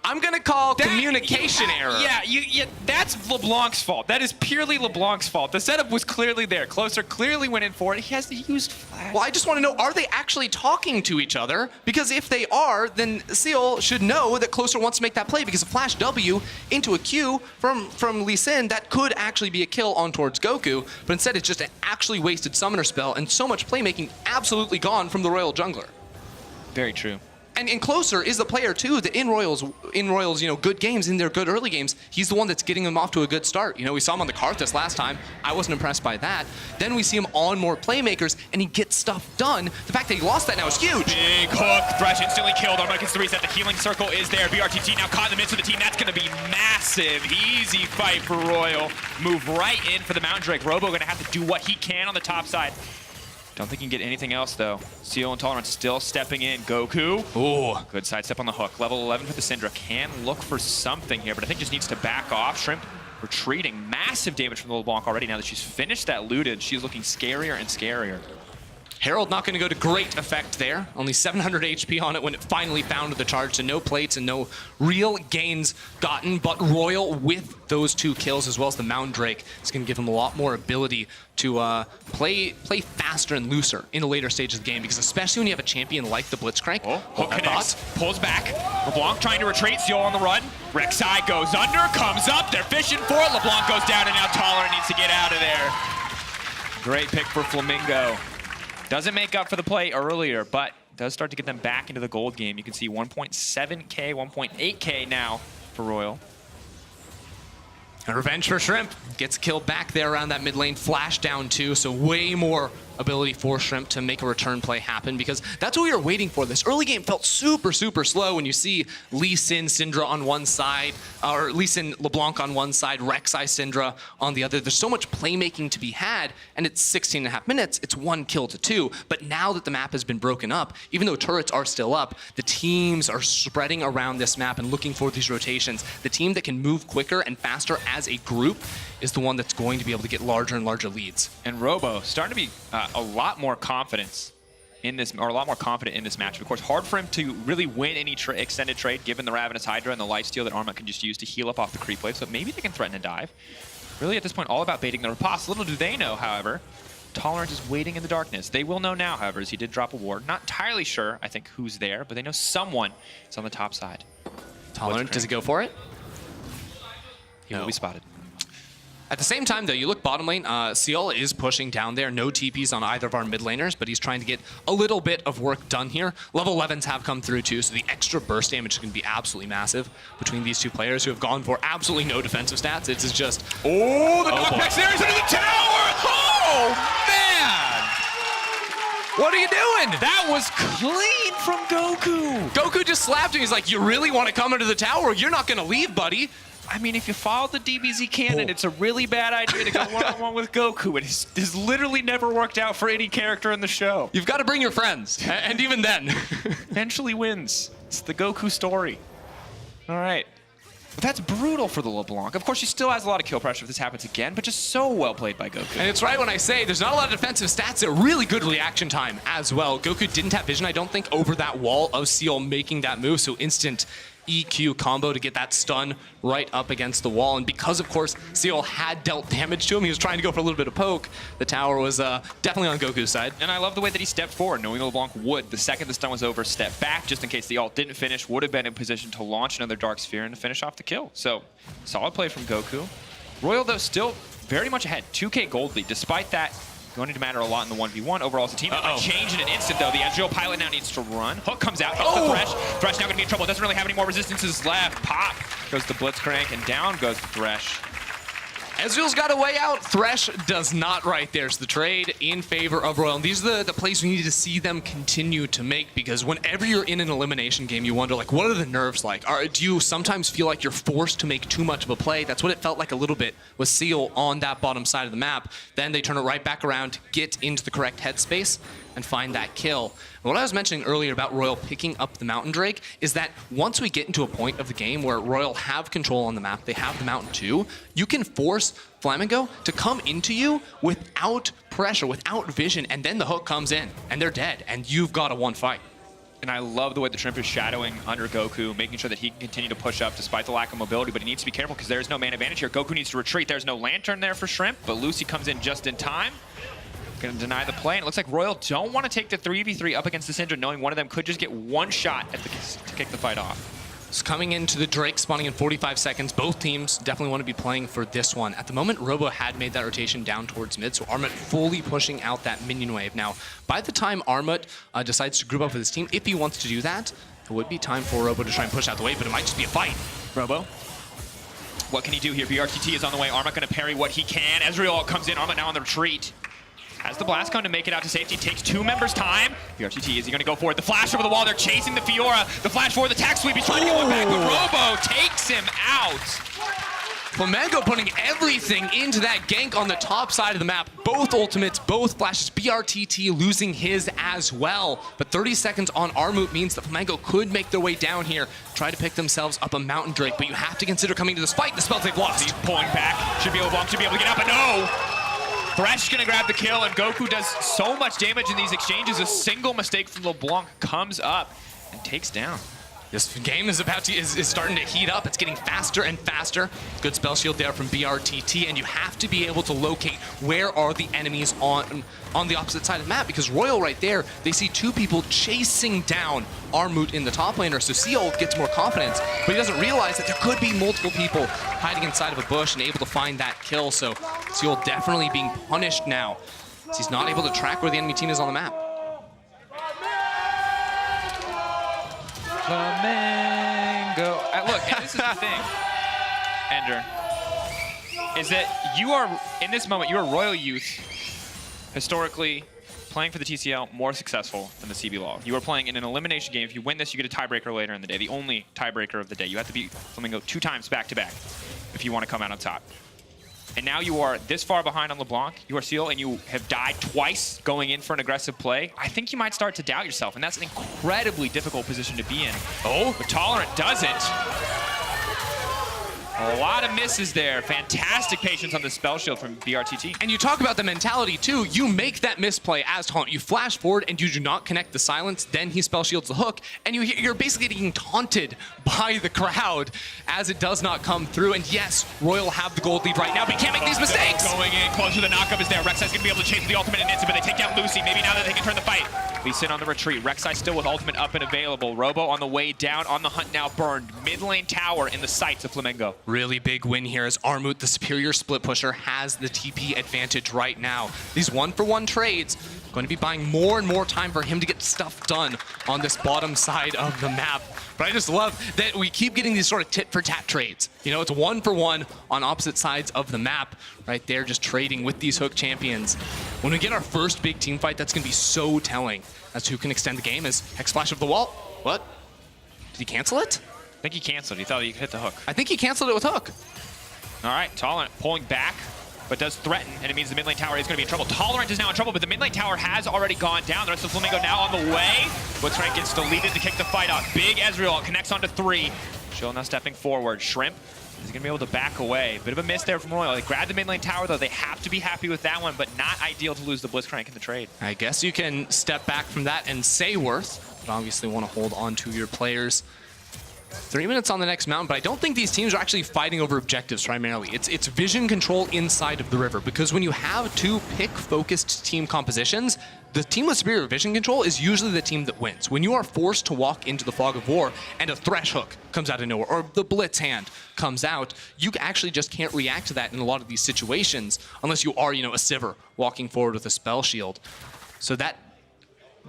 I'm gonna call communication error. Yeah, that's LeBlanc's fault. That is purely LeBlanc's fault. The setup was clearly there. Closer clearly went in for it. He has used flash. Well, I just want to know, are they actually talking to each other? Because if they are, then cyeol should know that Closer wants to make that play, because a flash W into a Q from Lee Sin, that could actually be a kill on towards Goku, but instead it's just an actually wasted summoner spell, and so much playmaking absolutely gone from the Royal jungler. Very true. And Closer is the player too that in Royals, good games, in their good early games, he's the one that's getting them off to a good start. We saw him on the Karthus last time. I wasn't impressed by that. Then we see him on more playmakers, and he gets stuff done. The fact that he lost that now is huge. Big hook. Thresh instantly killed. Armut gets the reset. The healing circle is there. brTT now caught in the midst of the team. That's going to be massive. Easy fight for Royal. Move right in for the Mountain Drake. Robo going to have to do what he can on the top side. Don't think he can get anything else, though. cyeol and Tolerant still stepping in. Goku. Ooh, good sidestep on the hook. Level 11 for the Syndra. Can look for something here, but I think just needs to back off. Shrimp retreating. Massive damage from the LeBlanc already. Now that she's finished that looted, she's looking scarier and scarier. Herald not going to go to great effect there. Only 700 HP on it when it finally found the charge, so no plates and no real gains gotten. But Royal, with those 2 kills, as well as the Mountain Drake, is going to give him a lot more ability to play faster and looser in the later stages of the game, because especially when you have a champion like the Blitzcrank. Hook connects, pulls back. LeBlanc trying to retreat, cyeol on the run. Rek'Sai goes under, comes up, they're fishing for it. LeBlanc goes down, and now Tolerant needs to get out of there. Great pick for Flamengo. Doesn't make up for the play earlier, but does start to get them back into the gold game. You can see 1.7K, 1.8K now for Royal. And revenge for Shrimp. Gets killed back there around that mid lane, flash down too, so way more ability for Shrimp to make a return play happen, because that's what we were waiting for. This early game felt super slow when you see Lee Sin, Syndra on one side, or Lee Sin, LeBlanc on one side, Rek'Sai, Syndra on the other. There's so much playmaking to be had, and it's 16.5 minutes, it's 1 kill to 2. But now that the map has been broken up, even though turrets are still up, the teams are spreading around this map and looking for these rotations. The team that can move quicker and faster as a group is the one that's going to be able to get larger and larger leads. And Robo starting to be a lot more confident in this match. Of course, hard for him to really win any extended trade given the Ravenous Hydra and the lifesteal that Armut can just use to heal up off the creep wave. So maybe they can threaten a dive. Really, at this point, all about baiting the riposte. Little do they know, however, Tolerant is waiting in the darkness. They will know now, however, as he did drop a ward. Not entirely sure, I think, who's there, but they know someone is on the top side. Tolerant, does he go for it? He will be spotted. At the same time, though, you look bottom lane, cyeol is pushing down there. No TPs on either of our mid laners, but he's trying to get a little bit of work done here. Level 11s have come through, too, so the extra burst damage is going to be absolutely massive between these 2 players who have gone for absolutely no defensive stats. It's just... Oh, the knockback series into the tower! Oh, man! What are you doing? That was clean from Goku. Goku just slapped him. He's like, you really want to come into the tower? You're not going to leave, buddy. I mean, if you follow the DBZ canon, it's a really bad idea to go one-on-one with Goku. It has literally never worked out for any character in the show. You've got to bring your friends, and even then. Eventually wins. It's the Goku story. All right. But that's brutal for the LeBlanc. Of course, she still has a lot of kill pressure if this happens again, but just so well played by Goku. And it's right when I say there's not a lot of defensive stats, a really good reaction time as well. Goku didn't have vision, I don't think, over that wall of cyeol making that move, so instant EQ combo to get that stun right up against the wall. And because, of course, cyeol had dealt damage to him, he was trying to go for a little bit of poke. The tower was definitely on Goku's side. And I love the way that he stepped forward, knowing LeBlanc would, the second the stun was over, step back just in case the ult didn't finish, would have been in position to launch another Dark Sphere and to finish off the kill. So, solid play from Goku. Royal, though, still very much ahead. 2K gold lead. Despite that, going to matter a lot in the 1v1 overall as a team. Change in an instant, though. The Ezreal pilot now needs to run. Hook comes out, hits the Thresh. Thresh now going to be in trouble. Doesn't really have any more resistances left. Pop goes the Blitzcrank, and down goes Thresh. Ezreal's got a way out. Thresh does not right there. So the trade in favor of Royal. And these are the plays we need to see them continue to make, because whenever you're in an elimination game, you wonder, like, what are the nerves like? Do you sometimes feel like you're forced to make too much of a play? That's what it felt like a little bit with cyeol on that bottom side of the map. Then they turn it right back around, get into the correct headspace, and find that kill. And what I was mentioning earlier about Royal picking up the Mountain Drake is that once we get into a point of the game where Royal have control on the map, they have the Mountain too, you can force Flamengo to come into you without pressure, without vision, and then the hook comes in, and they're dead, and you've got a one fight. And I love the way the Shrimp is shadowing under Goku, making sure that he can continue to push up despite the lack of mobility, but he needs to be careful because there's no man advantage here. Goku needs to retreat. There's no Lantern there for Shrimp, but Luci comes in just in time. Gonna deny the play, and it looks like RYL don't want to take the 3v3 up against the Syndra, knowing one of them could just get one shot at to kick the fight off. So coming into the Drake, spawning in 45 seconds. Both teams definitely want to be playing for this one. At the moment, Robo had made that rotation down towards mid, so Armut fully pushing out that minion wave. Now, by the time Armut decides to group up with his team, if he wants to do that, it would be time for Robo to try and push out the wave, but it might just be a fight. Robo, what can he do here? brTT is on the way. Armut gonna parry what he can. Ezreal comes in. Armut now on the retreat. Has the blast cone to make it out to safety. Takes 2 members' time. brTT, is he going to go for it? The flash over the wall. They're chasing the Fiora. The flash forward, the tack sweep. He's trying to get one back, but Robo takes him out. Flamengo putting everything into that gank on the top side of the map. Both ultimates, both flashes. brTT losing his as well. But 30 seconds on Armut means that Flamengo could make their way down here, try to pick themselves up a Mountain Drake. But you have to consider coming to this fight. The spells they've lost. He's pulling back. Should be LeBlanc should be able to get out, but no. Thresh gonna grab the kill, and Goku does so much damage in these exchanges. A single mistake from LeBlanc comes up and takes down. This game is starting to heat up. It's getting faster and faster. Good spell shield there from brTT, and you have to be able to locate where are the enemies on the opposite side of the map, because RYL right there, they see 2 people chasing down Armut in the top laner, so cyeol gets more confidence, but he doesn't realize that there could be multiple people hiding inside of a bush and able to find that kill, so cyeol definitely being punished now, as he's not able to track where the enemy team is on the map. Flamengo. Look, and this is the thing, Ender, is that you are, in this moment, you are RYL Youth, historically, playing for the TCL, more successful than the CBLOL. You are playing in an elimination game. If you win this, you get a tiebreaker later in the day, the only tiebreaker of the day. You have to beat Flamengo 2 times back-to-back if you want to come out on top. And now you are this far behind on LeBlanc. You are cyeol, and you have died twice going in for an aggressive play. I think you might start to doubt yourself, and that's an incredibly difficult position to be in. Oh, but Tolerant does it. A lot of misses there. Fantastic patience on the spell shield from brTT. And you talk about the mentality too. You make that misplay as taunt. You flash forward and you do not connect the silence. Then he spell shields the hook, and you're basically getting taunted by the crowd as it does not come through. And yes, RYL have the gold lead right now, but he can't make these mistakes. Going in closer. The knockup is there. Rek'Sai's gonna be able to chase the ultimate in an instant, but they take down Luci. Maybe now that they can turn the fight. We sit on the retreat. Rek'Sai still with ultimate up and available. Robo on the way down, on the hunt now, burned. Mid lane tower in the sights of Flamengo. Really big win here as Armut, the superior split pusher, has the TP advantage right now. These 1-for-1 trades going to be buying more and more time for him to get stuff done on this bottom side of the map. But I just love that we keep getting these sort of tit-for-tat trades. You know, it's 1-for-1 on opposite sides of the map right there, just trading with these hook champions. When we get our first big team fight, that's going to be so telling as to who can extend the game. As Hex Splash of the wall. What? Did he cancel it? I think he canceled. He thought he could hit the hook. I think he canceled it with hook. All right, Tolerant pulling back, but does threaten, and it means the mid lane tower is going to be in trouble. Tolerant is now in trouble, but the mid lane tower has already gone down. The rest of Flamengo now on the way. Blitzcrank gets deleted to kick the fight off. Big Ezreal connects onto 3. Chill now stepping forward. Shrimp is going to be able to back away. Bit of a miss there from RYL. They grabbed the mid lane tower, though. They have to be happy with that one, but not ideal to lose the Blitzcrank in the trade. I guess you can step back from that and say worth, but obviously want to hold on to your players. 3 minutes on the next mountain, but I don't think these teams are actually fighting over objectives primarily. It's vision control inside of the river, because when you have 2 pick-focused team compositions, the team with superior vision control is usually the team that wins. When you are forced to walk into the fog of war and a Thresh hook comes out of nowhere, or the Blitz hand comes out, you actually just can't react to that in a lot of these situations unless you are, you know, a Sivir walking forward with a spell shield. So that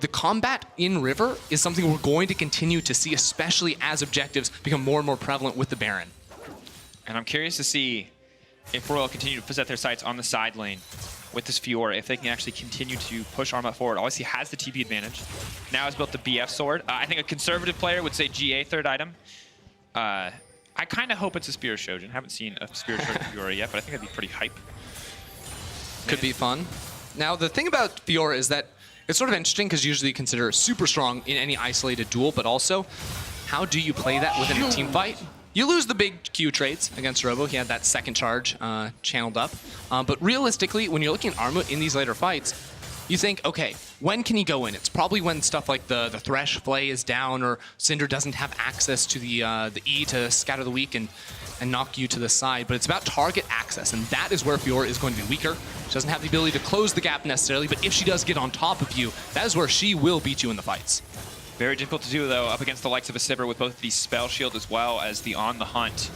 the combat in River is something we're going to continue to see, especially as objectives become more and more prevalent with the Baron. And I'm curious to see if RYL continue to set their sights on the side lane with this Fiora, if they can actually continue to push Armut forward. Obviously has the TP advantage. Now has built the BF sword. I think a conservative player would say GA third item. I kind of hope it's a Spear Shojin. Haven't seen a Spear Shojin Fiora yet, but I think that'd be pretty hype. Could be fun. Now, the thing about Fiora is that it's sort of interesting because usually you consider super strong in any isolated duel, but also, how do you play that within a team fight? You lose the big Q trades against Robo. He had that second charge channeled up. But realistically, when you're looking at Armut in these later fights, you think, okay, when can he go in? It's probably when stuff like the Thresh FLA is down, or Syndra doesn't have access to the E to scatter the weak and knock you to the side. But it's about target access, and that is where Fiora is going to be weaker. She doesn't have the ability to close the gap necessarily, but if she does get on top of you, that is where she will beat you in the fights. Very difficult to do, though, up against the likes of a Sivir with both the Spell Shield as well as the On the Hunt.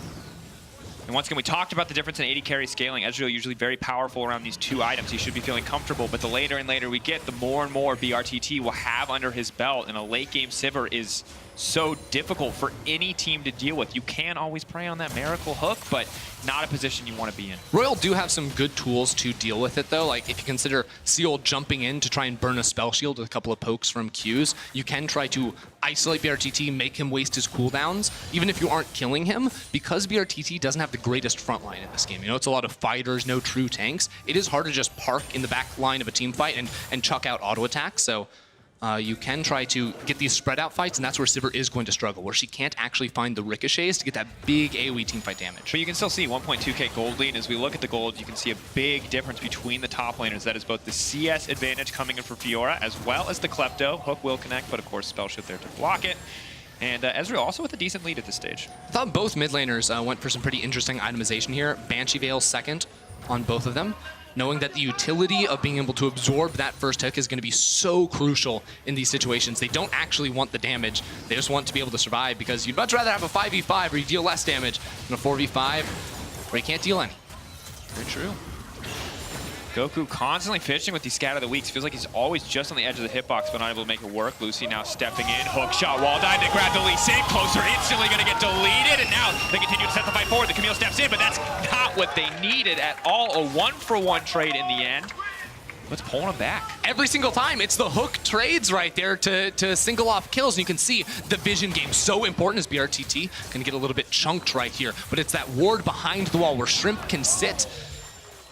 And once again, we talked about the difference in AD carry scaling. Ezreal usually very powerful around these two items. He should be feeling comfortable, but the later and later we get, the more and more brTT will have under his belt, and a late game Sivir is so difficult for any team to deal with. You can always prey on that miracle hook, but not a position you want to be in. RYL do have some good tools to deal with it, though. Like, if you consider cyeol jumping in to try and burn a spell shield with a couple of pokes from Qs, you can try to isolate brTT, make him waste his cooldowns, even if you aren't killing him, because brTT doesn't have the greatest front line in this game. You know, it's a lot of fighters, no true tanks. It is hard to just park in the back line of a team fight and chuck out auto attacks, so you can try to get these spread out fights, and that's where Sivir is going to struggle, where she can't actually find the ricochets to get that big AoE teamfight damage. But you can still see 1.2k gold lead. As we look at the gold, you can see a big difference between the top laners. That is both the CS advantage coming in for Fiora, as well as the Klepto. Hook will connect, but of course Spell Shield there to block it. And Ezreal also with a decent lead at this stage. I thought both mid laners went for some pretty interesting itemization here. Banshee Veil second on both of them, knowing that the utility of being able to absorb that first hook is going to be so crucial in these situations. They don't actually want the damage. They just want to be able to survive, because you'd much rather have a 5v5 where you deal less damage than a 4v5 where you can't deal any. Very true. Goku constantly fishing with these scatter the weaks. Feels like he's always just on the edge of the hitbox, but not able to make it work. Luci now stepping in. Hook shot, wall dive. They grab the Lee Sin. Closer instantly going to get deleted. And now they continue to set the fight forward. The Camille steps in, but that's not what they needed at all. A 1-for-1 trade in the end. What's pulling him back? Every single time, it's the hook trades right there to single off kills. And you can see the vision game so important as brTT can get a little bit chunked right here. But it's that ward behind the wall where Shrimp can sit,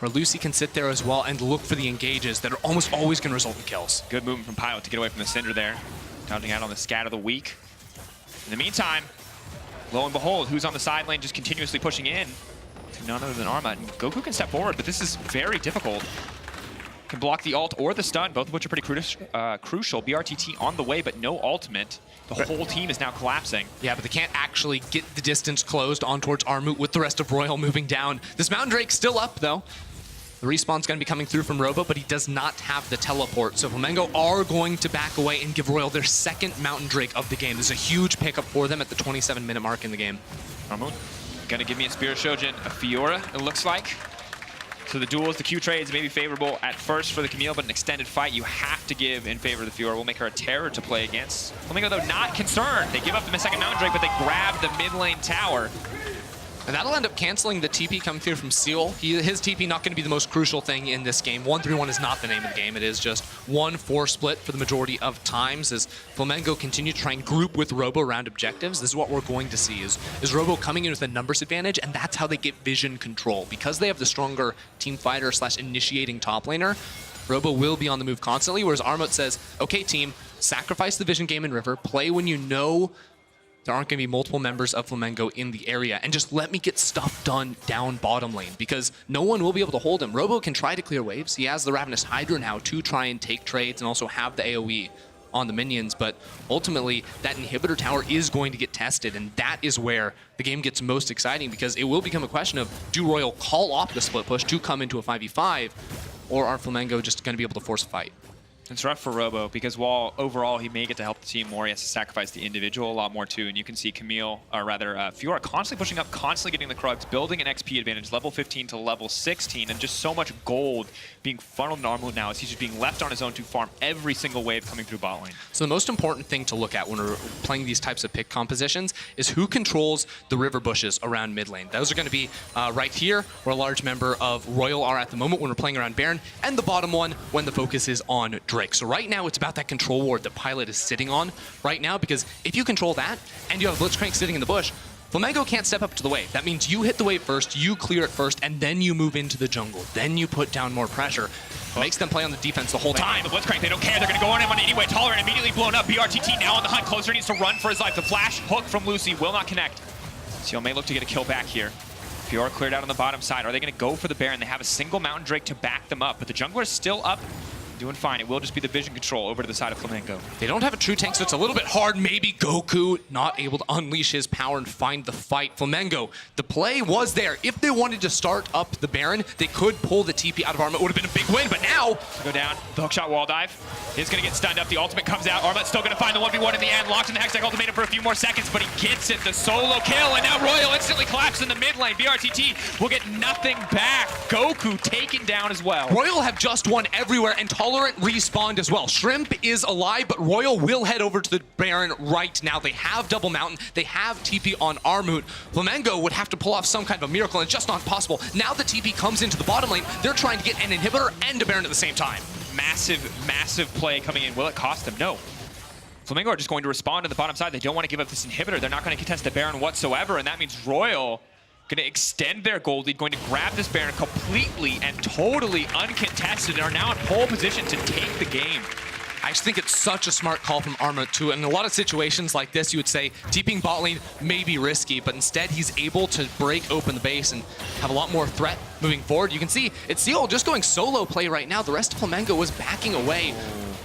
where Luci can sit there as well and look for the engages that are almost always going to result in kills. Good movement from Pilot to get away from the Syndra there. Dodging out on the scat of the week. In the meantime, lo and behold, who's on the side lane just continuously pushing in? None other than Armut. And Goku can step forward, but this is very difficult. Can block the ult or the stun, both of which are pretty crucial. brTT on the way, but no ultimate. The whole team is now collapsing. Yeah, but they can't actually get the distance closed on towards Armut with the rest of RYL moving down. This Mountain Drake's still up, though. The respawn's going to be coming through from Robo, but he does not have the teleport. So Flamengo are going to back away and give RYL their second Mountain Drake of the game. This is a huge pickup for them at the 27-minute mark in the game. Armut gonna give me a Spirit Shojin, a Fiora, it looks like. So the duels, the Q trades may be favorable at first for the Camille, but an extended fight you have to give in favor of the Fiora. Will make her a terror to play against. Flamengo, though, not concerned. They give up the second Mountain Drake, but they grab the mid lane tower. And that'll end up canceling the TP coming through from cyeol. His TP not going to be the most crucial thing in this game. 1-3-1 is not the name of the game. It is just 1-4 split for the majority of times as Flamengo continue to try and group with Robo around objectives. This is what we're going to see is Robo coming in with a numbers advantage, and that's how they get vision control. Because they have the stronger team fighter / initiating top laner, Robo will be on the move constantly, whereas Armut says, okay team, sacrifice the vision game in River, play when you know there aren't going to be multiple members of Flamengo in the area, and just let me get stuff done down bottom lane, because no one will be able to hold him. Robo can try to clear waves. He has the Ravenous Hydra now to try and take trades and also have the AoE on the minions, but ultimately that inhibitor tower is going to get tested, and that is where the game gets most exciting, because it will become a question of, do RYL call off the split push to come into a 5v5, or are Flamengo just going to be able to force a fight? It's rough for Robo, because while overall he may get to help the team more, he has to sacrifice the individual a lot more too. And you can see Camille, or rather Fiora, constantly pushing up, constantly getting the Krugs, building an XP advantage, level 15 to level 16, and just so much gold being funneled in Armut now as he's just being left on his own to farm every single wave coming through bot lane. So the most important thing to look at when we're playing these types of pick compositions is who controls the river bushes around mid lane. Those are going to be right here, where a large member of RYL are at the moment when we're playing around Baron, and the bottom one when the focus is on Drake. So right now it's about that control ward that Pilot is sitting on right now, because if you control that and you have Blitzcrank sitting in the bush, Flamengo can't step up to the wave. That means you hit the wave first, you clear it first, and then you move into the jungle. Then you put down more pressure. Makes them play on the defense the whole time. The Blitzcrank, they don't care. They're going to go on him anyway. Tolerant immediately blown up. brTT now on the hunt. Closer needs to run for his life. The flash hook from Luci will not connect. cyeol may look to get a kill back here. Fiora cleared out on the bottom side. Are they going to go for the Baron? They have a single Mountain Drake to back them up, but the jungler is still up Doing fine. It will just be the vision control over to the side of Flamengo. They don't have a true tank, so it's a little bit hard. Maybe Goku not able to unleash his power and find the fight. Flamengo, the play was there. If they wanted to start up the Baron, they could pull the TP out of Armut. It would have been a big win, but now... Go down. The hookshot wall dive is going to get stunned up. The ultimate comes out. Armut's still going to find the 1v1 in the end. Locked in the Hextech ultimatum for a few more seconds, but he gets it. The solo kill, and now RYL instantly collapses in the mid lane. brTT will get nothing back. Goku taken down as well. RYL have just won everywhere, and Tolerant respawned as well. Shrimp is alive, but RYL will head over to the Baron right now. They have double mountain. They have TP on Armut. Flamengo would have to pull off some kind of a miracle, and it's just not possible. Now the TP comes into the bottom lane. They're trying to get an inhibitor and a Baron at the same time. Massive, massive play coming in. Will it cost them? No. Flamengo are just going to respond to the bottom side. They don't want to give up this inhibitor. They're not going to contest the Baron whatsoever, and that means RYL going to extend their gold lead, going to grab this Baron completely and totally uncontested, and are now in pole position to take the game. I just think it's such a smart call from Armut too. In a lot of situations like this, you would say TPing bot lane may be risky, but instead he's able to break open the base and have a lot more threat moving forward. You can see it's cyeol just going solo play right now. The rest of Flamengo was backing away.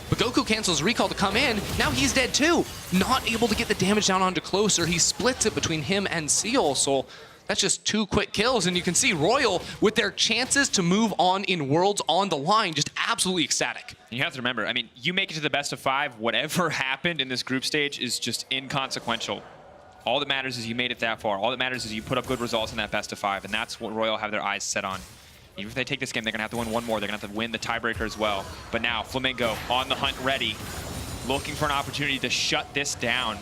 But Goku cancels recall to come in. Now he's dead too. Not able to get the damage down onto closer. He splits it between him and cyeol. So that's just 2 quick kills. And you can see RYL, with their chances to move on in Worlds on the line, just absolutely ecstatic. You have to remember, I mean, you make it to the best of 5, whatever happened in this group stage is just inconsequential. All that matters is you made it that far. All that matters is you put up good results in that best of 5, and that's what RYL have their eyes set on. Even if they take this game, they're going to have to win one more. They're going to have to win the tiebreaker as well. But now, Flamengo on the hunt ready, looking for an opportunity to shut this down.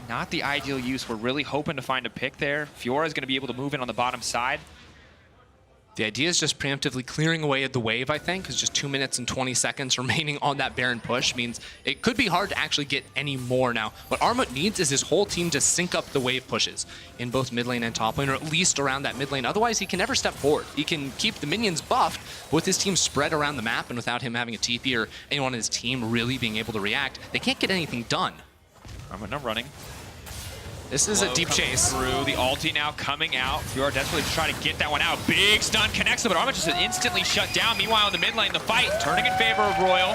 Not the ideal use. We're really hoping to find a pick there. Fiora is going to be able to move in on the bottom side. The idea is just preemptively clearing away the wave, I think, because just 2 minutes and 20 seconds remaining on that Baron push means it could be hard to actually get any more now. What Armut needs is his whole team to sync up the wave pushes in both mid lane and top lane, or at least around that mid lane. Otherwise, he can never step forward. He can keep the minions buffed, but with his team spread around the map and without him having a TP or anyone on his team really being able to react, they can't get anything done. Armut not running. This is a deep chase. Through the ulti now coming out. Fiora desperately trying to get that one out. Big stun connects, but Armut just instantly shut down. Meanwhile, in the mid lane, the fight turning in favor of RYL.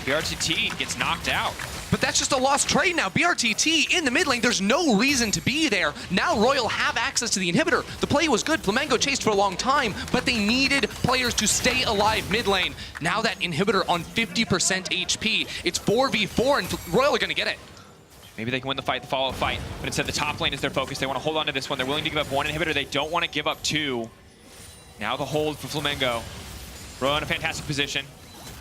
brTT gets knocked out. But that's just a lost trade now. brTT in the mid lane, there's no reason to be there. Now RYL have access to the inhibitor. The play was good. Flamengo chased for a long time, but they needed players to stay alive mid lane. Now that inhibitor on 50% HP, it's 4v4, and RYL are going to get it. Maybe they can win the fight, the follow-up fight, but instead the top lane is their focus. They want to hold on to this one. They're willing to give up 1 inhibitor. They don't want to give up 2. Now the hold for Flamengo. RYL in a fantastic position.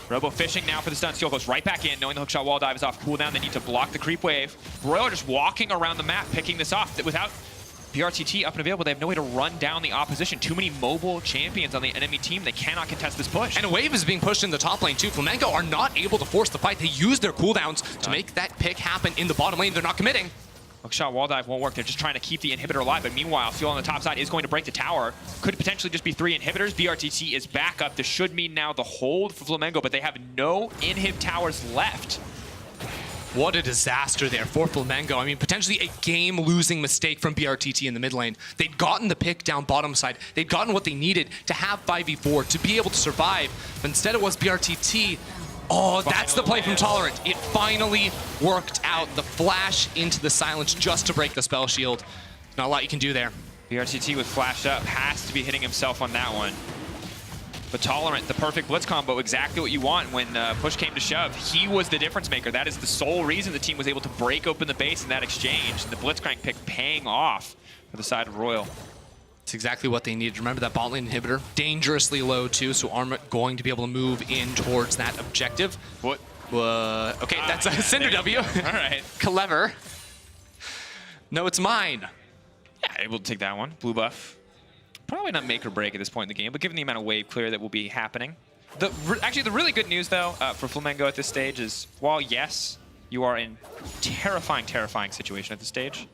Robo fishing now for the stun. cyeol goes right back in, knowing the hookshot wall dive is off cooldown. They need to block the creep wave. RYL are just walking around the map, picking this off. Without brTT up and available, they have no way to run down the opposition. Too many mobile champions on the enemy team. They cannot contest this push. And a wave is being pushed in the top lane too. Flamengo are not able to force the fight. They use their cooldowns to make that pick happen in the bottom lane. They're not committing. Hookshot wall dive won't work. They're just trying to keep the inhibitor alive. But meanwhile, cyeol on the top side is going to break the tower. Could potentially just be 3 inhibitors. brTT is back up. This should mean now the hold for Flamengo, but they have no inhib towers left. What a disaster there for Flamengo. I mean, potentially a game-losing mistake from brTT in the mid lane. They'd gotten the pick down bottom side. They'd gotten what they needed to have 5v4, to be able to survive. But instead it was brTT. Oh, that's the play from Tolerant. It finally worked out. The flash into the silence just to break the spell shield. Not a lot you can do there. brTT with flashed up has to be hitting himself on that one. But Tolerant, the perfect blitz combo, exactly what you want when push came to shove. He was the difference maker. That is the sole reason the team was able to break open the base in that exchange. And the Blitzcrank pick paying off for the side of RYL. It's exactly what they needed. Remember that bot lane inhibitor? Dangerously low too, so Armut going to be able to move in towards that objective. What? Okay, that's a Syndra W. All right. Clever. No, it's mine. Yeah, able to take that one. Blue buff. Probably not make or break at this point in the game, but given the amount of wave clear that will be happening. Actually, the really good news, though, for Flamengo at this stage is, while, yes, you are in terrifying, terrifying situation at this stage,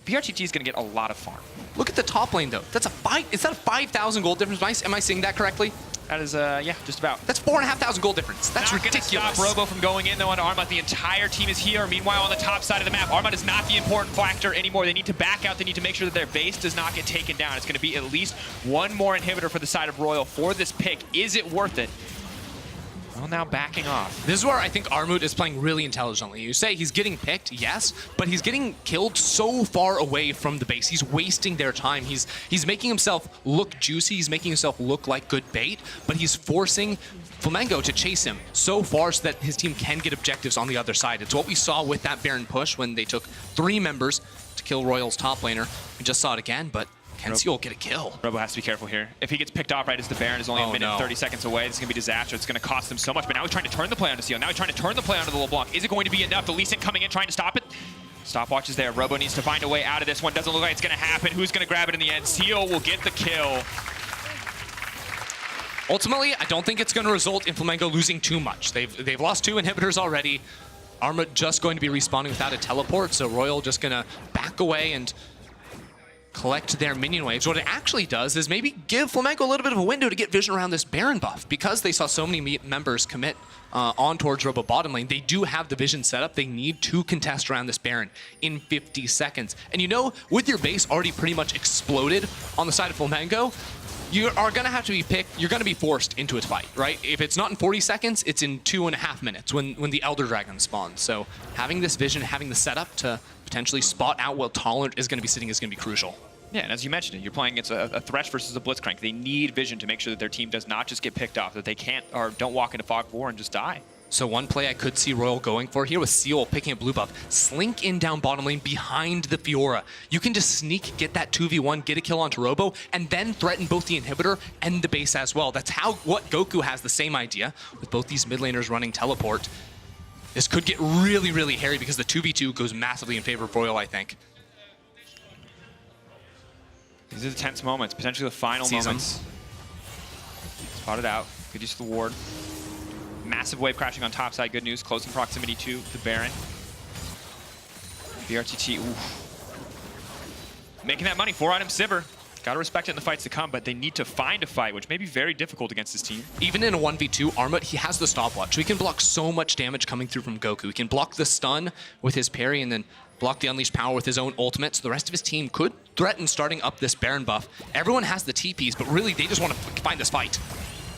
brTT is going to get a lot of farm. Look at the top lane, though. That's a is that a 5,000 gold difference? Am I seeing that correctly? That is, yeah, just about. That's 4,500 gold difference. That's not ridiculous. Gonna stop Robo from going in though on Armut. The entire team is here. Meanwhile, on the top side of the map, Armut is not the important factor anymore. They need to back out. They need to make sure that their base does not get taken down. It's going to be at least one more inhibitor for the side of RYL for this pick. Is it worth it? Well, now backing off. This is where I think Armut is playing really intelligently. You say he's getting picked, yes, but he's getting killed so far away from the base. He's wasting their time. He's making himself look juicy. He's making himself look like good bait, but he's forcing Flamengo to chase him so far so that his team can get objectives on the other side. It's what we saw with that Baron push when they took 3 members to kill RYL's top laner. We just saw it again, but can cyeol get a kill? Robo has to be careful here. If he gets picked off right as the Baron is only a minute and 30 seconds away, this is going to be disaster. It's going to cost him so much. But now he's trying to turn the play onto cyeol. Now he's trying to turn the play onto the LeBlanc. Is it going to be enough? The Lee Sin coming in, trying to stop it. Stopwatch is there. Robo needs to find a way out of this one. Doesn't look like it's going to happen. Who's going to grab it in the end? cyeol will get the kill. Ultimately, I don't think it's going to result in Flamengo losing too much. They've lost 2 inhibitors already. Armut just going to be respawning without a teleport, so RYL just going to back away and collect their minion waves. What it actually does is maybe give Flamengo a little bit of a window to get vision around this Baron buff. Because they saw so many members commit on towards Robo bottom lane, they do have the vision set up. They need to contest around this Baron in 50 seconds. And you know, with your base already pretty much exploded on the side of Flamengo, you are going to have to be picked. You're going to be forced into a fight, right? If it's not in 40 seconds, it's in 2.5 minutes when the Elder Dragon spawns. So having this vision, having the setup to potentially spot out what Tolerant is going to be sitting is going to be crucial. Yeah, and as you mentioned, you're playing against a Thresh versus a Blitzcrank. They need vision to make sure that their team does not just get picked off, that they can't or don't walk into Fog of War and just die. So one play I could see RYL going for here with cyeol picking up blue buff, slink in down bottom lane behind the Fiora. You can just sneak, get that 2v1, get a kill onto Robo, and then threaten both the inhibitor and the base as well. That's what Goku has the same idea with both these mid laners running teleport. This could get really, really hairy because the 2v2 goes massively in favor of RYL, I think. These are the tense moments, potentially the final moments. Spotted out, good use of the ward. Massive wave crashing on top side, good news. Close in proximity to the Baron. brTT, oof. Making that money, 4-item Sivir. Gotta respect it in the fights to come, but they need to find a fight, which may be very difficult against this team. Even in a 1v2, Armut, he has the stopwatch, so he can block so much damage coming through from Goku. He can block the stun with his parry and then block the Unleashed Power with his own ultimate, so the rest of his team could threaten starting up this Baron buff. Everyone has the TPs, but really they just want to find this fight.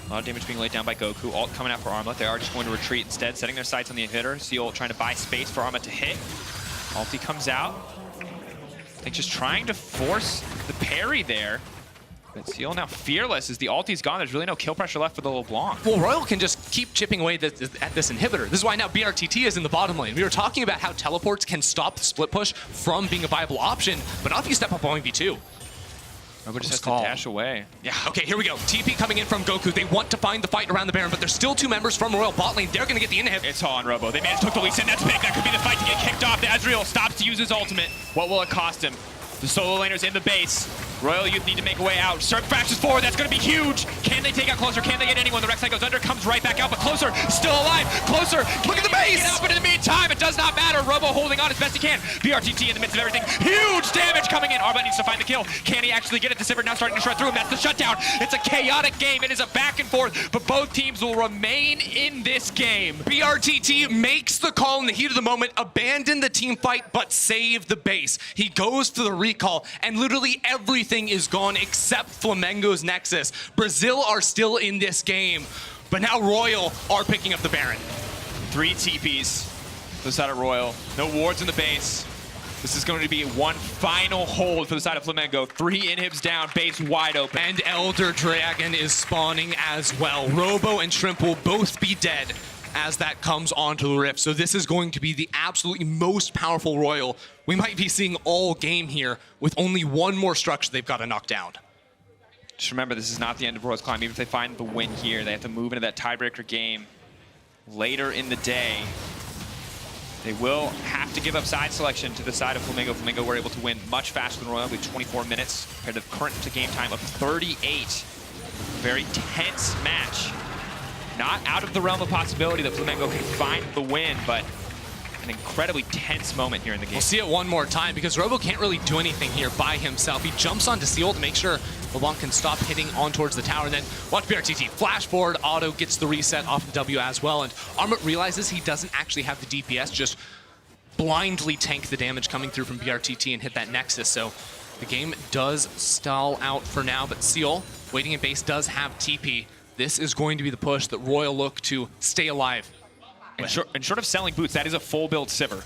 A lot of damage being laid down by Goku. Ult coming out for Armut. They are just going to retreat instead, setting their sights on the inhibitor. cyeol trying to buy space for Armut to hit. Ulti comes out. I think just trying to force the parry there. But cyeol now fearless as the ulti's gone. There's really no kill pressure left for the LeBlanc. Well, RYL can just keep chipping away at this inhibitor. This is why now brTT is in the bottom lane. We were talking about how teleports can stop the split push from being a viable option, but not if you step up on 1v2. Robo just has to dash away. Yeah, okay, here we go. TP coming in from Goku. They want to find the fight around the Baron, but there's still 2 members from RYL bot lane. They're going to get the inhib. It's all on Robo. They managed to took the Lee Sin. That's big. That could be the fight to get kicked off. The Ezreal stops to use his ultimate. What will it cost him? The solo laner's in the base. RYL Youth need to make a way out. Cirque crashes forward. That's going to be huge. Can they take out Closer? Can they get anyone? The Rek'Sai goes under, comes right back out, but Closer still alive. Closer, look at the base. Get up, but in the meantime, it does not matter. Robo holding on as best he can. brTT in the midst of everything. Huge damage coming in. Armut needs to find the kill. Can he actually get it? The Sivir now starting to shred through him. That's the shutdown. It's a chaotic game. It is a back and forth, but both teams will remain in this game. brTT makes the call in the heat of the moment, abandon the team fight, but save the base. He goes for the recall, and literally everything is gone except Flamengo's Nexus. Brazil are still in this game, but now RYL are picking up the Baron. 3 TPs for the side of RYL. No wards in the base. This is going to be one final hold for the side of Flamengo. 3 inhibs down, base wide open. And Elder Dragon is spawning as well. Robo and Shrimp will both be dead as that comes onto the Rift. So this is going to be the absolutely most powerful RYL we might be seeing all game here, with only one more structure they've got to knock down. Just remember, this is not the end of RYL's climb. Even if they find the win here, they have to move into that tiebreaker game later in the day. They will have to give up side selection to the side of Flamengo. Flamengo were able to win much faster than RYL with 24 minutes compared to the current game time of 38. Very tense match. Not out of the realm of possibility that Flamengo can find the win, but an incredibly tense moment here in the game. We'll see it one more time because Robo can't really do anything here by himself. He jumps onto cyeol to make sure LeBlanc can stop hitting on towards the tower, and then watch brTT flash forward, auto gets the reset off the W as well, and Armut realizes he doesn't actually have the DPS, just blindly tank the damage coming through from brTT and hit that Nexus. So the game does stall out for now, but cyeol, waiting in base, does have TP. This is going to be the push that RYL look to stay alive. And short of selling boots, that is a full build Sivir.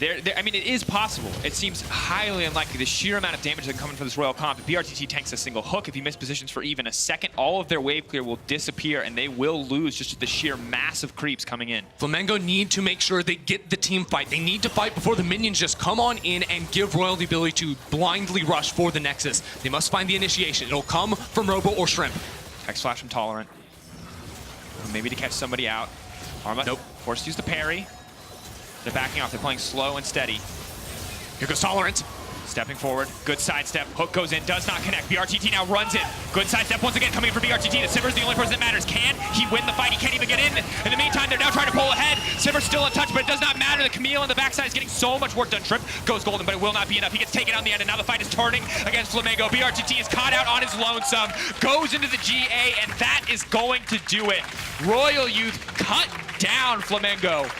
I mean, it is possible. It seems highly unlikely. The sheer amount of damage that can come in for this RYL comp. If brTT tanks a single hook, if he missed positions for even a second, all of their wave clear will disappear and they will lose just to the sheer massive creeps coming in. Flamengo need to make sure they get the team fight. They need to fight before the minions just come on in and give RYL the ability to blindly rush for the Nexus. They must find the initiation. It'll come from Robo or Shrimp. Hex flash from Tolerant. Maybe to catch somebody out. Armut, nope. Forced to use the parry. They're backing off. They're playing slow and steady. Here goes Tolerant. Stepping forward. Good sidestep. Hook goes in. Does not connect. brTT now runs in. Good sidestep once again coming in for brTT. The Sivir's the only person that matters. Can he win the fight? He can't even get in. In the meantime, they're now trying to pull ahead. Sivir's still untouched, but it does not matter. The Camille on the backside is getting so much work done. Trip goes golden, but it will not be enough. He gets taken on the end, and now the fight is turning against Flamengo. brTT is caught out on his lonesome. Goes into the GA, and that is going to do it. RYL Youth cut down Flamengo.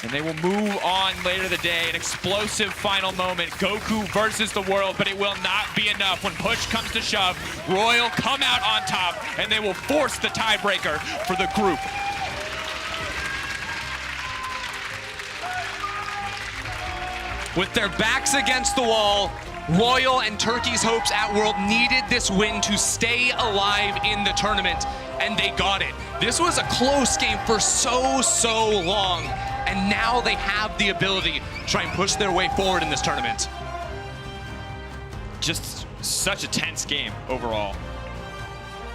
And they will move on later in the day. An explosive final moment. Goku versus the world, but it will not be enough. When push comes to shove, RYL come out on top, and they will force the tiebreaker for the group. With their backs against the wall, RYL and Turkey's hopes at World needed this win to stay alive in the tournament, and they got it. This was a close game for so long. And now they have the ability to try and push their way forward in this tournament. Just such a tense game overall.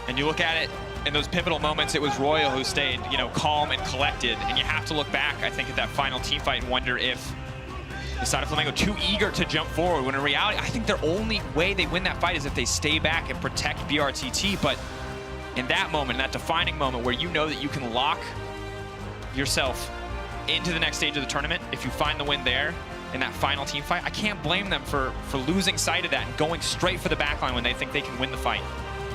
And you look at it, in those pivotal moments, it was RYL who stayed, calm and collected. And you have to look back, I think, at that final team fight and wonder if the side of Flamengo too eager to jump forward, when in reality, I think their only way they win that fight is if they stay back and protect brTT. But in that moment, in that defining moment where you know that you can lock yourself into the next stage of the tournament, if you find the win there in that final team fight, I can't blame them for losing sight of that and going straight for the backline when they think they can win the fight.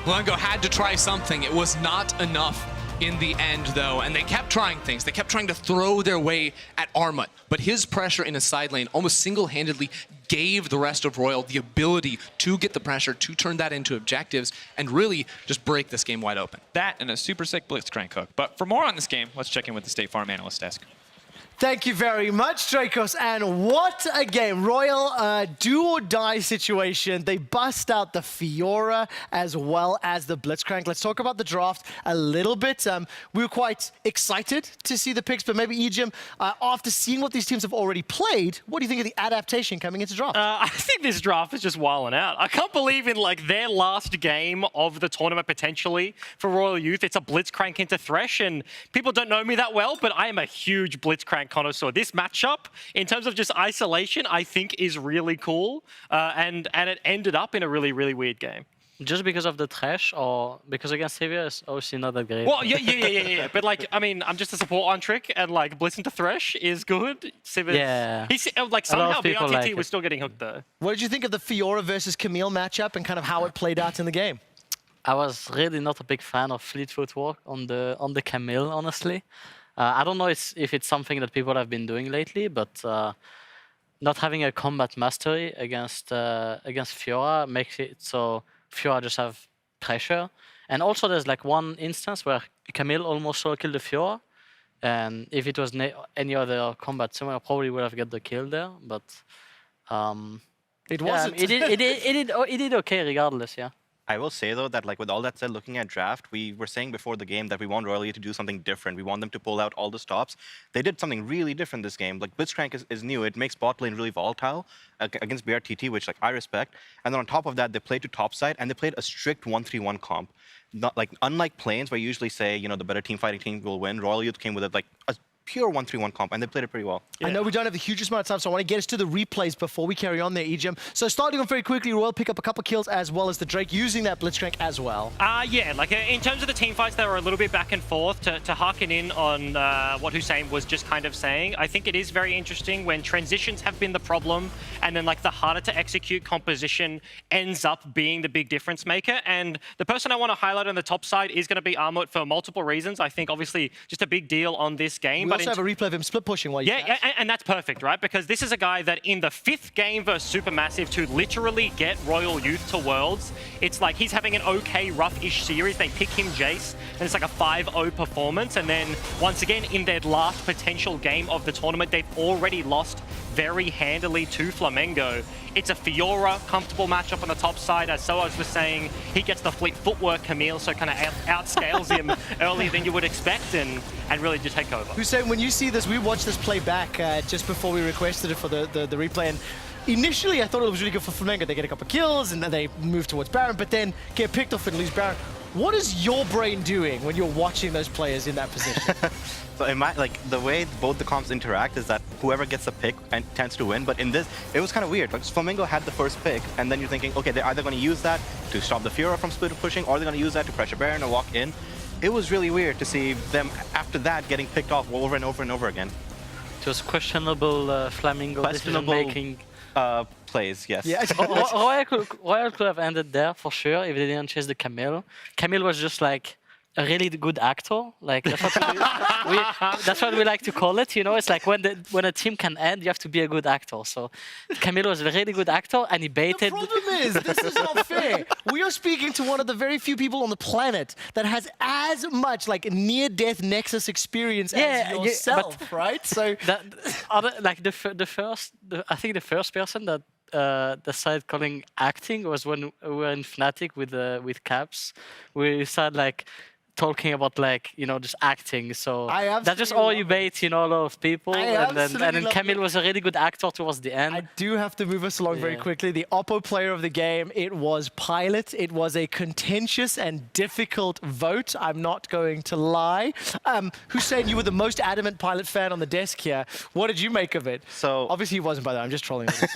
Flamengo had to try something. It was not enough in the end, though, and they kept trying things. They kept trying to throw their way at Armut, but his pressure in a side lane almost single-handedly gave the rest of RYL the ability to get the pressure, to turn that into objectives, and really just break this game wide open. That and a super sick Blitzcrank hook. But for more on this game, let's check in with the State Farm analyst desk. Thank you very much, Dracos. And what a game. RYL, do-or-die situation. They bust out the Fiora as well as the Blitzcrank. Let's talk about the draft a little bit. We were quite excited to see the picks, but maybe Ejim, after seeing what these teams have already played, what do you think of the adaptation coming into draft? I think this draft is just wilding out. I can't believe in their last game of the tournament potentially for RYL Youth, it's a Blitzcrank into Thresh, and people don't know me that well, but I am a huge Blitzcrank connoisseur. This matchup, in terms of just isolation, I think is really cool, and it ended up in a really weird game. Just because of the Thresh, or because against Sivir is obviously not that great. Well, yeah. But I mean, I'm just a support on Trick, and Blitz into Thresh is good. Sivir, yeah. He's somehow brTT was still getting hooked though. What did you think of the Fiora versus Camille matchup and kind of how it played out in the game? I was really not a big fan of fleet footwork on the Camille, honestly. I don't know if it's something that people have been doing lately, but not having a combat mastery against Fiora makes it so Fiora just have pressure. And also there's one instance where Camille almost solo killed the Fiora, and if it was any other combat, someone probably would have got the kill there. But it wasn't. It did okay regardless. Yeah. I will say, though, that with all that said, looking at draft, we were saying before the game that we want RYL to do something different. We want them to pull out all the stops. They did something really different this game. Blitzcrank is new. It makes bot lane really volatile against brTT, which I respect. And then on top of that, they played to top side, and they played a strict 1-3-1 comp. Not unlike planes, where you usually say, the better team fighting team will win. RYL Youth came with a pure 1-3-1 comp, and they played it pretty well. I know we don't have the hugest amount of time, so I want to get us to the replays before we carry on there, EGM. So starting on very quickly, RYL pick up a couple kills as well as the Drake, using that Blitzcrank as well. Yeah, like in terms of the team fights, they were a little bit back and forth. To harken in on what Hussein was just kind of saying, I think it is very interesting when transitions have been the problem, and then like the harder to execute composition ends up being the big difference maker. And the person I want to highlight on the top side is going to be Armut for multiple reasons. I think obviously just a big deal on this game. We also have a replay of him split pushing while you and that's perfect, right? Because this is a guy that in the 5th game versus Supermassive to literally get RYL Youth to Worlds, it's like he's having an okay rough-ish series. They pick him Jace, and it's like a 5-0 performance. And then once again, in their last potential game of the tournament, they've already lost very handily to Flamengo. It's a Fiora comfortable matchup on the top side. As Soaz was saying, he gets the fleet footwork, Camille, so kind of outscales him earlier than you would expect and really just take over. Hussein, when you see this, we watched this play back just before we requested it for the replay, and initially I thought it was really good for Flamengo. They get a couple kills and then they move towards Baron, but then get picked off and lose Baron. What is your brain doing when you're watching those players in that position? So the way both the comps interact is that whoever gets the pick and tends to win. But in this, it was kind of weird. Like Flamengo had the first pick, and then you're thinking, okay, they're either going to use that to stop the Fiora from split pushing, or they're going to use that to pressure Baron or walk in. It was really weird to see them after that getting picked off over and over and over again. It was questionable Flamengo decision-making. Plays, yes. Yeah. RYL could have ended there for sure if they didn't chase the Camille. Camille was just like a really good actor. Like that's what we like to call it. You know, it's like when a team can end, you have to be a good actor. So Camille was a really good actor, and he baited. The problem is, this is not fair. We are speaking to one of the very few people on the planet that has as much like near-death nexus experience as yourself, right? So I think the first person that decided calling acting was when we were in Fnatic with Caps. We started like talking about like, you know, just acting. So that's just all you bait, you know, a lot of people. And then Camille was a really good actor towards the end. I do have to move us along very quickly. The Oppo player of the game, it was Pilot. It was a contentious and difficult vote. I'm not going to lie. Hussein, you were the most adamant Pilot fan on the desk here. What did you make of it? So obviously he wasn't, by the way. I'm just trolling him.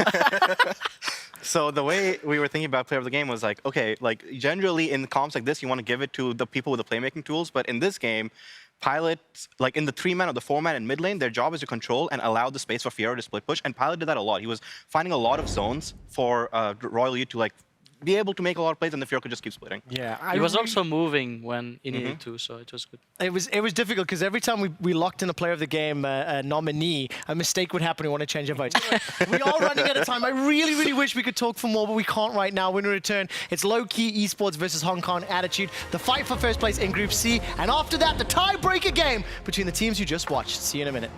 So the way we were thinking about player of the game was like, okay, like generally in comps like this, you want to give it to the people with the playmaking tools. But in this game, Pilot, like in the 3-man or the 4-man in mid lane, their job is to control and allow the space for Fiora to split push. And Pilot did that a lot. He was finding a lot of zones for RYL Youth to like be able to make a lot of plays, and the Fiora could just keep splitting. Yeah, he was also moving when he needed to, so it was good. It was difficult because every time we locked in a player of the game nominee, a mistake would happen. We want to change our votes. We are running out of time. I really wish we could talk for more, but we can't right now. When we return, it's low-key esports versus Hong Kong attitude, the fight for first place in Group C, and after that, the tiebreaker game between the teams you just watched. See you in a minute.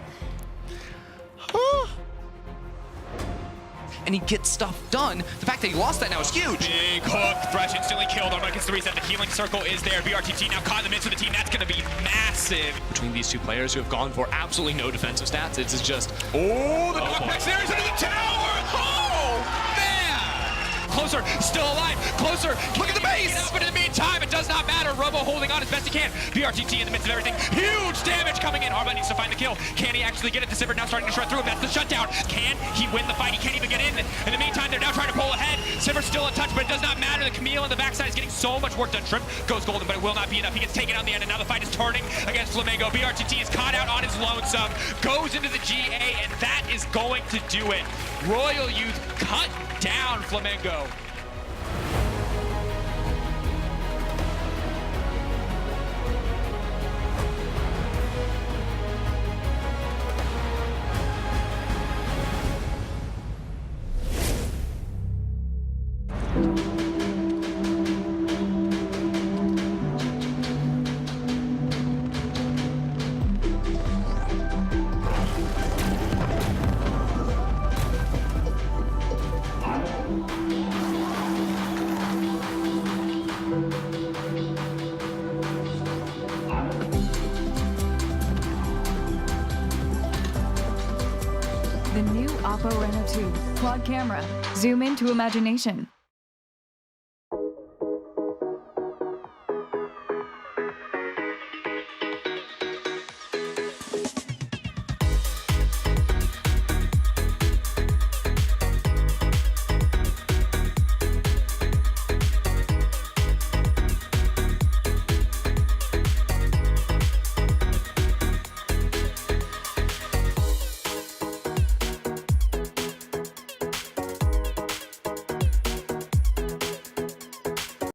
And he gets stuff done. The fact that he lost that now is huge. Big hook. Thresh instantly killed. Armut gets the reset. The healing circle is there. brTT now caught in the midst of the team. That's going to be massive. Between these two players who have gone for absolutely no defensive stats, it's just... Oh, the knockback series into the tower! Oh, man! Closer, still alive. Closer. Look at the base. But in the meantime, it does not matter. Robo holding on as best he can. brTT in the midst of everything. Huge damage coming in. Armut needs to find the kill. Can he actually get it to Sivir? Now starting to shred through him. That's the shutdown. Can he win the fight? He can't even get in. In the meantime, they're now trying to pull ahead. Sivir's still in touch, but it does not matter. The Camille on the backside is getting so much work done. Trip goes golden, but it will not be enough. He gets taken out in the end, and now the fight is turning against Flamengo. brTT is caught out on his lonesome. Goes into the GA, and that is going to do it. RYL Youth cut down Flamengo. The new Oppo Reno 2 quad camera. Zoom into imagination.